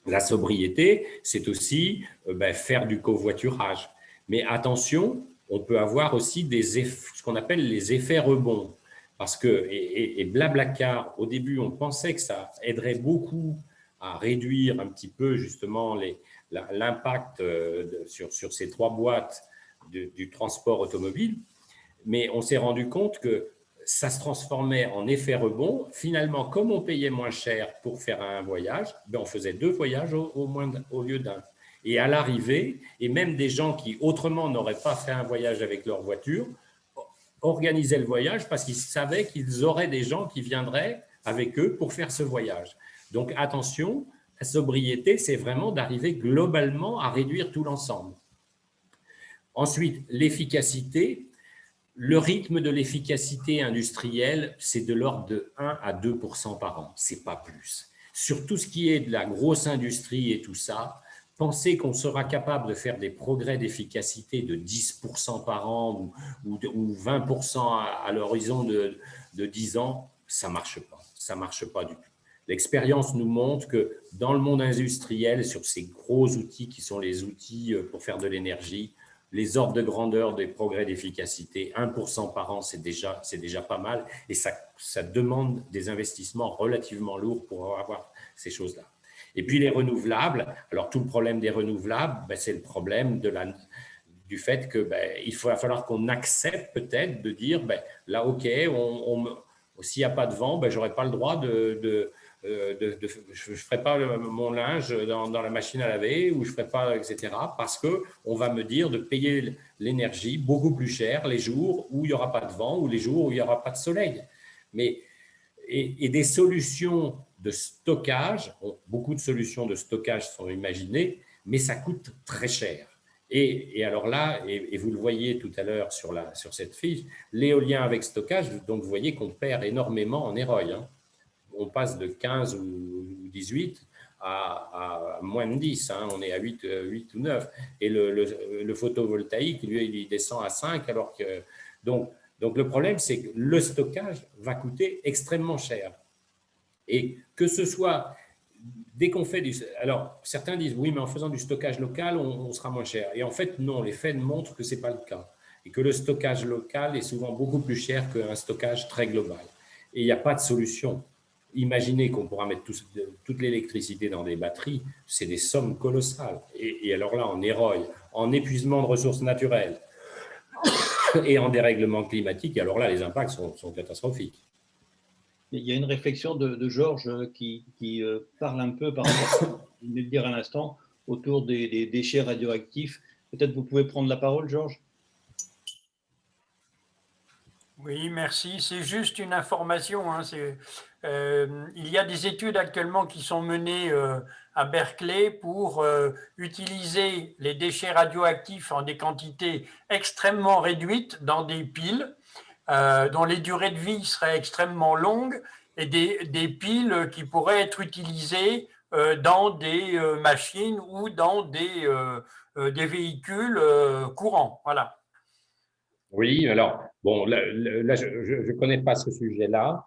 La sobriété, c'est aussi faire du covoiturage. Mais attention, on peut avoir aussi ce qu'on appelle les effets rebonds. Parce que, et Blablacar, au début, on pensait que ça aiderait beaucoup à réduire un petit peu justement l'impact sur ces 3 boîtes du transport automobile. Mais on s'est rendu compte que ça se transformait en effet rebond. Finalement, comme on payait moins cher pour faire un voyage, on faisait 2 voyages au lieu d'un. Et à l'arrivée, et même des gens qui autrement n'auraient pas fait un voyage avec leur voiture, organisaient le voyage parce qu'ils savaient qu'ils auraient des gens qui viendraient avec eux pour faire ce voyage. Donc attention, la sobriété, c'est vraiment d'arriver globalement à réduire tout l'ensemble. Ensuite, l'efficacité. Le rythme de l'efficacité industrielle, c'est de l'ordre de 1 à 2% par an, c'est pas plus. Sur tout ce qui est de la grosse industrie et tout ça, penser qu'on sera capable de faire des progrès d'efficacité de 10% par an ou 20% à l'horizon de 10 ans, ça marche pas du tout. L'expérience nous montre que dans le monde industriel, sur ces gros outils qui sont les outils pour faire de l'énergie, les ordres de grandeur des progrès d'efficacité, 1% par an, c'est déjà pas mal et ça demande des investissements relativement lourds pour avoir ces choses-là. Et puis les renouvelables, alors tout le problème des renouvelables, c'est le problème du fait que il va falloir qu'on accepte peut-être de dire, là, OK, s'il n'y a pas de vent, je n'aurai pas le droit je ne ferai pas mon linge dans la machine à laver ou je ne ferai pas, etc. Parce qu'on va me dire de payer l'énergie beaucoup plus cher les jours où il n'y aura pas de vent ou les jours où il n'y aura pas de soleil. Et des solutions de stockage, beaucoup de solutions de stockage sont imaginées, mais ça coûte très cher. Et alors là, et vous le voyez tout à l'heure sur cette fiche, l'éolien avec stockage, donc vous voyez qu'on perd énormément en EROI. On passe de 15 ou 18 à moins de 10, on est à 8 ou 9. Et le photovoltaïque, lui, il descend à 5, alors que… Donc le problème, c'est que le stockage va coûter extrêmement cher. Et que ce soit… Dès qu'on fait alors, certains disent, oui, mais en faisant du stockage local, on sera moins cher. Et en fait, non, les faits montrent que ce n'est pas le cas. Et que le stockage local est souvent beaucoup plus cher qu'un stockage très global. Et il n'y a pas de solution. Imaginez qu'on pourra mettre toute l'électricité dans des batteries, c'est des sommes colossales. Et alors là, en EROI, en épuisement de ressources naturelles et en dérèglement climatique, alors là, les impacts sont catastrophiques. Il y a une réflexion de Georges qui parle un peu par rapport à ce que vous venez de dire à l'instant autour des déchets radioactifs. Peut-être vous pouvez prendre la parole, Georges. Oui, merci. C'est juste une information. Il y a des études actuellement qui sont menées à Berkeley pour utiliser les déchets radioactifs en des quantités extrêmement réduites dans des piles dont les durées de vie seraient extrêmement longues et des piles qui pourraient être utilisées dans des machines ou dans des véhicules courants. Voilà. Oui, alors, bon, là je ne connais pas ce sujet-là.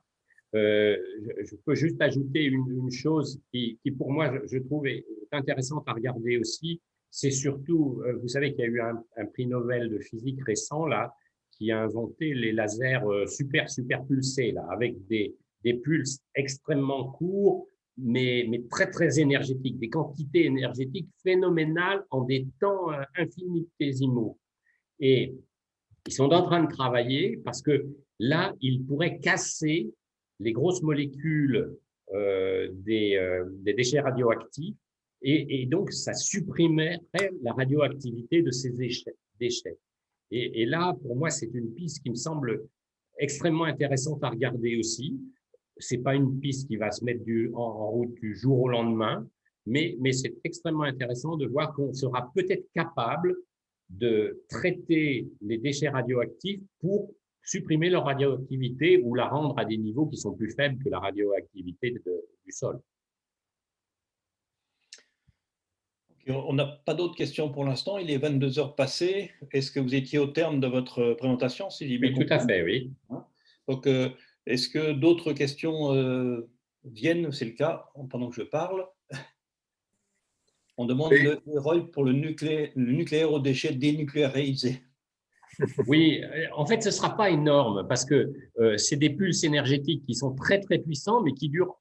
Je peux juste ajouter une chose qui pour moi, je trouve est intéressante à regarder aussi. C'est surtout, vous savez qu'il y a eu un prix Nobel de physique récent, là, qui a inventé les lasers super pulsés, là, avec des pulses extrêmement courts, mais très, très énergétiques, des quantités énergétiques phénoménales en des temps infinitésimaux. Et ils sont en train de travailler parce que là, ils pourraient casser les grosses molécules des déchets radioactifs et donc ça supprimerait la radioactivité de ces déchets. Et là, pour moi, c'est une piste qui me semble extrêmement intéressante à regarder aussi. Ce n'est pas une piste qui va se mettre en route du jour au lendemain, mais c'est extrêmement intéressant de voir qu'on sera peut-être capable de traiter les déchets radioactifs pour supprimer leur radioactivité ou la rendre à des niveaux qui sont plus faibles que la radioactivité du sol. On n'a pas d'autres questions pour l'instant. Il est 22 heures passées. Est-ce que vous étiez au terme de votre présentation, si j'ai bien compris ? Tout à fait, oui. Donc, est-ce que d'autres questions viennent ? C'est le cas pendant que je parle. On demande le rôle pour le nucléaire aux déchets dénucléarisés. Oui, en fait, ce ne sera pas énorme parce que c'est des pulses énergétiques qui sont très, très puissants, mais qui durent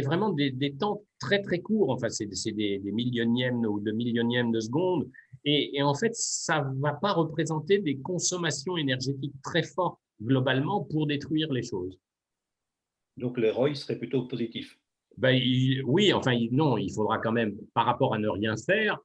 vraiment des temps très, très courts. Enfin, c'est des millionièmes ou de millionièmes de secondes. Et en fait, ça ne va pas représenter des consommations énergétiques très fortes globalement pour détruire les choses. Donc, le ROI serait plutôt positif. Oui, enfin, non, il faudra quand même, par rapport à ne rien faire,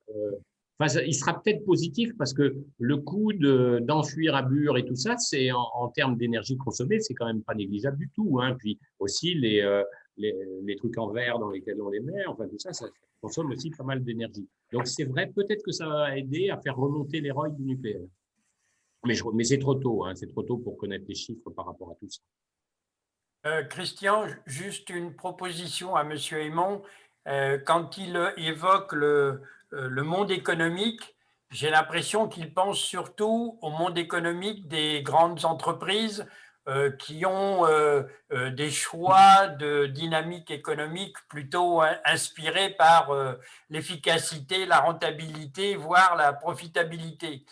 il sera peut-être positif parce que le coût d'enfuir à Bure et tout ça, c'est en termes d'énergie consommée, c'est quand même pas négligeable du tout. Puis aussi les trucs en verre dans lesquels on les met, enfin tout ça, ça consomme aussi pas mal d'énergie. Donc c'est vrai, peut-être que ça va aider à faire remonter les ROI du nucléaire. Mais c'est trop tôt, c'est trop tôt pour connaître les chiffres par rapport à tout ça. Christian, juste une proposition à M. Aymon. Quand il évoque le monde économique, j'ai l'impression qu'il pense surtout au monde économique des grandes entreprises qui ont des choix de dynamique économique plutôt inspirés par l'efficacité, la rentabilité, voire la profitabilité.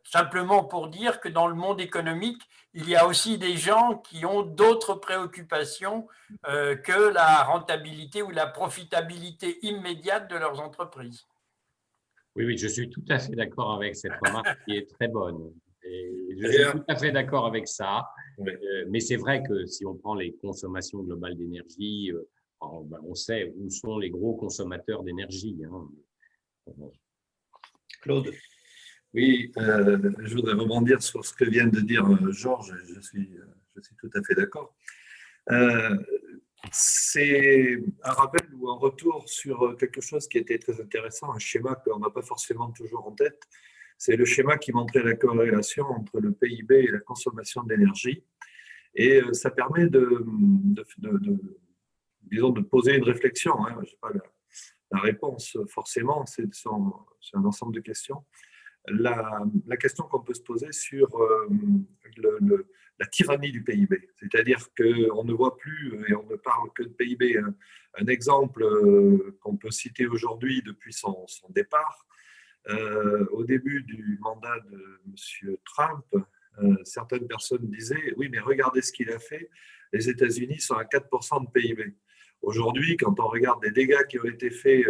Simplement pour dire que dans le monde économique, il y a aussi des gens qui ont d'autres préoccupations que la rentabilité ou la profitabilité immédiate de leurs entreprises. Oui, oui, je suis tout à fait d'accord avec cette remarque qui est très bonne. Et je suis D'ailleurs, tout à fait d'accord avec ça. oui. Mais c'est vrai que si on prend les consommations globales d'énergie, on sait où sont les gros consommateurs d'énergie, hein. Claude. Oui, je voudrais rebondir sur ce que vient de dire Georges, et je suis tout à fait d'accord. Euh, c'est un rappel ou un retour sur quelque chose qui était très intéressant, un schéma qu'on n'a pas forcément toujours en tête. C'est le schéma qui montrait la corrélation entre le PIB et la consommation d'énergie. Et ça permet disons, de poser une réflexion, hein. Je n'ai pas la réponse forcément, c'est un ensemble de questions. La question qu'on peut se poser sur la tyrannie du PIB. C'est-à-dire qu'on ne voit plus et on ne parle que de PIB. Un exemple qu'on peut citer aujourd'hui depuis son départ, au début du mandat de M. Trump, certaines personnes disaient « Oui, mais regardez ce qu'il a fait, les États-Unis sont à 4% de PIB ». Aujourd'hui, quand on regarde les dégâts qui ont été faits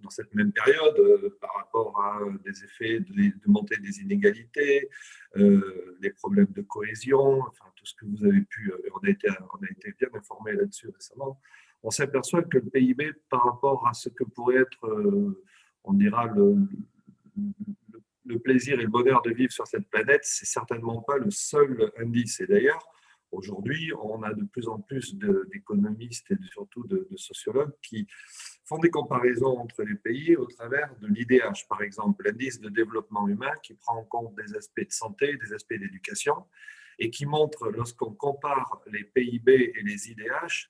dans cette même période, par rapport à des effets de montée des inégalités, les problèmes de cohésion, enfin, tout ce que vous avez pu, on a été bien informés là-dessus récemment, on s'aperçoit que le PIB, par rapport à ce que pourrait être, on dira, le plaisir et le bonheur de vivre sur cette planète, c'est certainement pas le seul indice. Et d'ailleurs, aujourd'hui, on a de plus en plus d'économistes et surtout de sociologues qui font des comparaisons entre les pays au travers de l'IDH, par exemple, l'indice de développement humain qui prend en compte des aspects de santé, des aspects d'éducation, et qui montre, lorsqu'on compare les PIB et les IDH,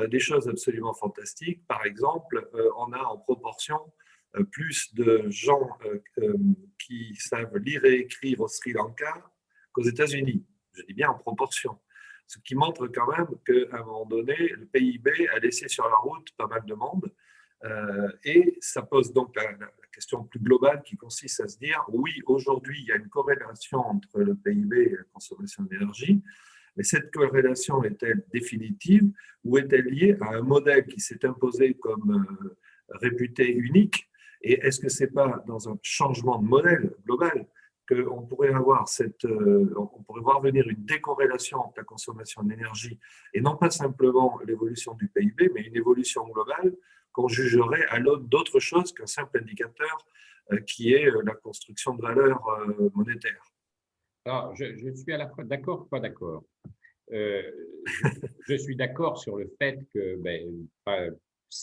des choses absolument fantastiques. Par exemple, on a en proportion plus de gens qui savent lire et écrire au Sri Lanka qu'aux États-Unis. Je dis bien en proportion. Ce qui montre quand même qu'à un moment donné, le PIB a laissé sur la route pas mal de monde. Et ça pose donc la question plus globale qui consiste à se dire, oui, aujourd'hui, il y a une corrélation entre le PIB et la consommation d'énergie, mais cette corrélation est-elle définitive ou est-elle liée à un modèle qui s'est imposé comme réputé unique? Et est-ce que ce n'est pas dans un changement de modèle global qu'on pourrait avoir on pourrait voir venir une décorrélation entre la consommation d'énergie et non pas simplement l'évolution du PIB, mais une évolution globale qu'on jugerait à l'aune d'autre chose qu'un simple indicateur qui est la construction de valeur monétaire. Alors, je suis à la fois d'accord, pas d'accord. Je suis d'accord sur le fait que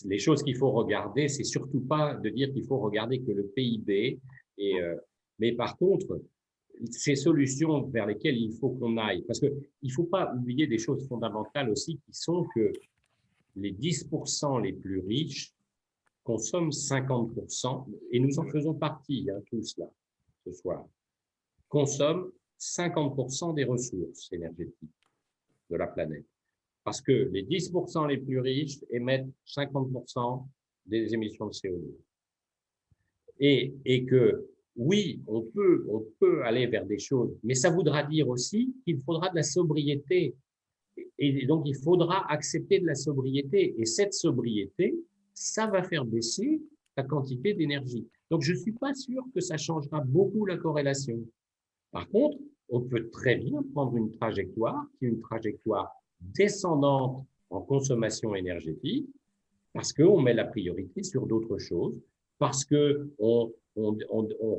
les choses qu'il faut regarder, c'est surtout pas de dire qu'il faut regarder que le PIB. Mais par contre, ces solutions vers lesquelles il faut qu'on aille, parce qu'il ne faut pas oublier des choses fondamentales aussi qui sont que les 10% les plus riches consomment 50%, et nous en faisons partie, hein, tous là, ce soir, consomment 50% des ressources énergétiques de la planète. Parce que les 10% les plus riches émettent 50% des émissions de CO2. Et que, oui, on peut aller vers des choses, mais ça voudra dire aussi qu'il faudra de la sobriété. Et donc, il faudra accepter de la sobriété. Et cette sobriété, ça va faire baisser la quantité d'énergie. Donc, je ne suis pas sûr que ça changera beaucoup la corrélation. Par contre, on peut très bien prendre une trajectoire qui est une trajectoire descendante en consommation énergétique parce qu'on met la priorité sur d'autres choses, parce qu'on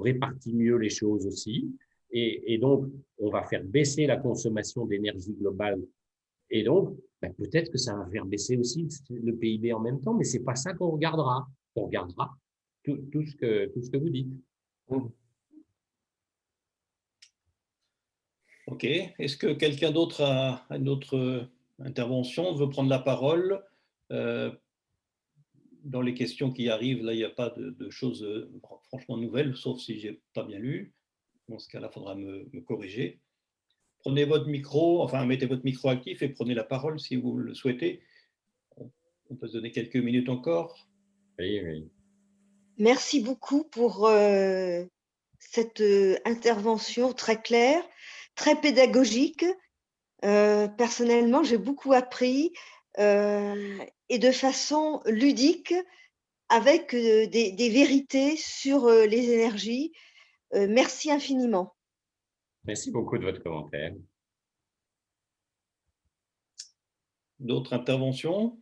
répartit mieux les choses aussi, et donc on va faire baisser la consommation d'énergie globale. Et donc, peut-être que ça va faire baisser aussi le PIB en même temps, mais ce n'est pas ça qu'on regardera. On regardera tout ce que vous dites. OK. Est-ce que quelqu'un d'autre a une autre intervention, veut prendre la parole? Dans les questions qui arrivent, là, il n'y a pas de choses franchement nouvelles, sauf si je n'ai pas bien lu. Dans ce cas-là, il faudra me corriger. Prenez votre micro, enfin, mettez votre micro actif et prenez la parole si vous le souhaitez. On peut se donner quelques minutes encore. Oui, oui. Merci beaucoup pour cette intervention très claire, très pédagogique. Personnellement, j'ai beaucoup appris. et de façon ludique avec des vérités sur les énergies. Merci infiniment. Merci beaucoup de votre commentaire. D'autres interventions?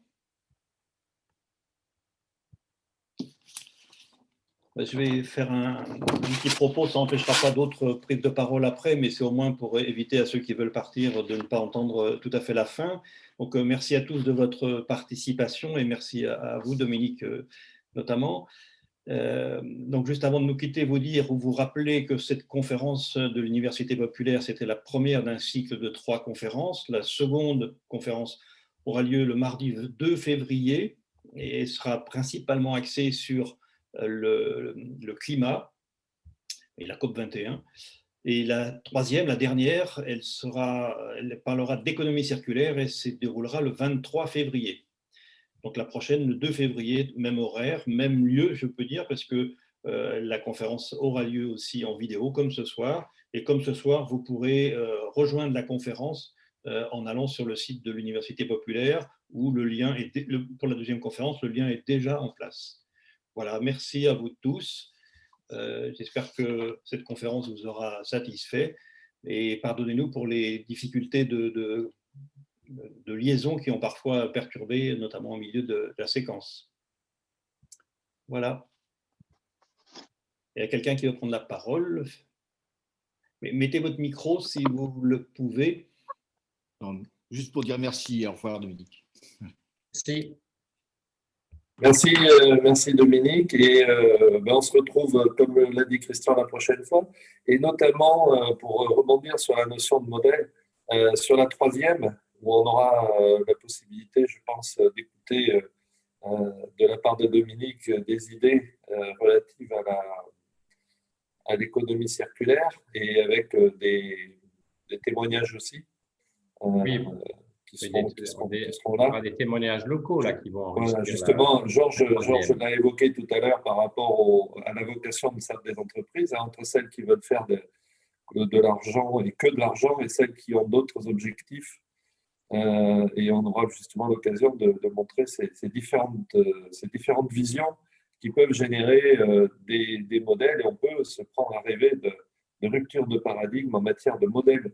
Je vais faire un petit propos, ça n'empêchera pas d'autres prises de parole après, mais c'est au moins pour éviter à ceux qui veulent partir de ne pas entendre tout à fait la fin. Donc, merci à tous de votre participation et merci à vous, Dominique, notamment. Donc, juste avant de nous quitter, vous rappeler que cette conférence de l'Université populaire, c'était la première d'un cycle de 3 conférences. La seconde conférence aura lieu le mardi 2 février et sera principalement axée sur le climat et la COP21. Et la troisième, la dernière, elle parlera d'économie circulaire et se déroulera le 23 février. Donc la prochaine, le 2 février, même horaire, même lieu, je peux dire, parce que la conférence aura lieu aussi en vidéo, comme ce soir. Et comme ce soir, vous pourrez rejoindre la conférence en allant sur le site de l'Université populaire, où le lien pour la deuxième conférence, le lien est déjà en place. Voilà, merci à vous tous. J'espère que cette conférence vous aura satisfait. Et pardonnez-nous pour les difficultés de liaison qui ont parfois perturbé, notamment au milieu de la séquence. Voilà. Il y a quelqu'un qui veut prendre la parole. Mais mettez votre micro si vous le pouvez. Non, juste pour dire merci. Au revoir, Dominique. Merci. Merci Dominique. Et on se retrouve, comme l'a dit Christian, la prochaine fois. Et notamment, pour rebondir sur la notion de modèle, sur la troisième, où on aura la possibilité, je pense, d'écouter de la part de Dominique des idées relatives à l'économie circulaire et avec des témoignages aussi. Oui, qui seront là. Il y aura des témoignages locaux là, qui vont enregistrer. Voilà, justement, Georges l'a évoqué tout à l'heure par rapport à la vocation de des entreprises, entre celles qui veulent faire de l'argent et que de l'argent et celles qui ont d'autres objectifs. Et on aura justement l'occasion de montrer ces différentes visions qui peuvent générer des modèles, et on peut se prendre à rêver de rupture de paradigme en matière de modèle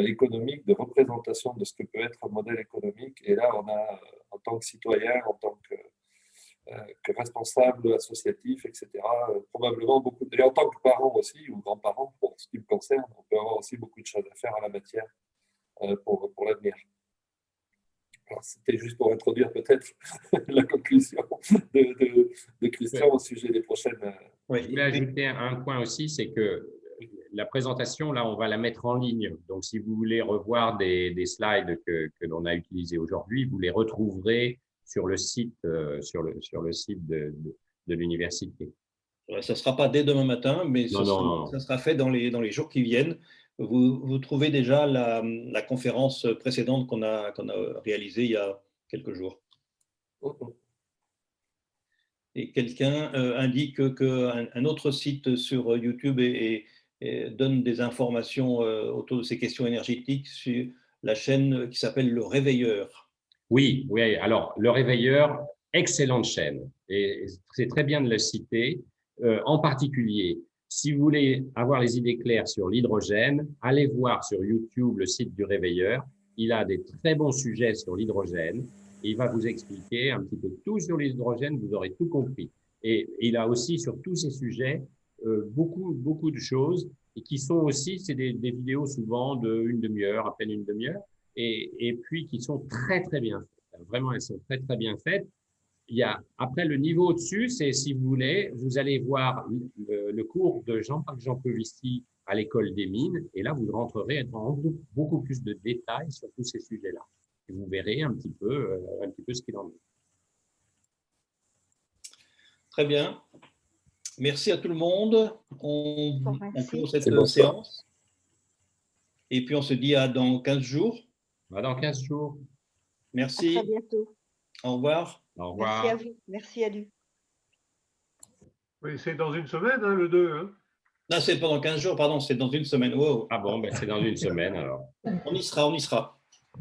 économique, de représentation de ce que peut être un modèle économique. Et là, on a, en tant que citoyen, en tant que responsable associatif, etc., probablement beaucoup et en tant que parent aussi, ou grands-parents, pour ce qui me concerne, on peut avoir aussi beaucoup de choses à faire en la matière pour l'avenir. C'était juste pour introduire peut-être la conclusion de Christian au sujet des prochaines. Je voulais ajouter un point aussi, c'est que la présentation, là, on va la mettre en ligne. Donc, si vous voulez revoir des slides que l'on a utilisés aujourd'hui, vous les retrouverez sur le site, sur le site de l'université. Ça ne sera pas dès demain matin, mais ça sera fait dans les jours qui viennent. Vous trouvez déjà la conférence précédente qu'on a réalisée il y a quelques jours. Et quelqu'un indique qu'un autre site sur YouTube donne des informations autour de ces questions énergétiques sur la chaîne qui s'appelle Le Réveilleur. Oui, alors Le Réveilleur, excellente chaîne. Et c'est très bien de le citer. En particulier, si vous voulez avoir les idées claires sur l'hydrogène, allez voir sur YouTube le site du Réveilleur. Il a des très bons sujets sur l'hydrogène. Il va vous expliquer un petit peu tout sur l'hydrogène, vous aurez tout compris. Et il a aussi sur tous ces sujets beaucoup de choses et qui sont aussi, c'est des vidéos souvent d'une demi-heure, à peine une demi-heure, et puis qui sont très bien faites. Vraiment, elles sont très bien faites. Il y a, après, le niveau au-dessus, c'est, si vous voulez, vous allez voir le cours de Jean-Marc Jancovici à l'école des mines, et là, vous rentrerez dans beaucoup plus de détails sur tous ces sujets-là. Et vous verrez un petit peu ce qu'il en est. Très bien. Merci à tout le monde. On clôt cette séance. Et puis, on se dit à dans 15 jours. À dans 15 jours. Merci. À très bientôt. Au revoir. Au revoir. Merci à vous. Merci à lui. Oui, c'est dans une semaine, hein, le 2. Hein. Non, c'est pendant 15 jours, pardon, c'est dans une semaine. Wow. Ah bon, c'est dans une semaine alors. On y sera.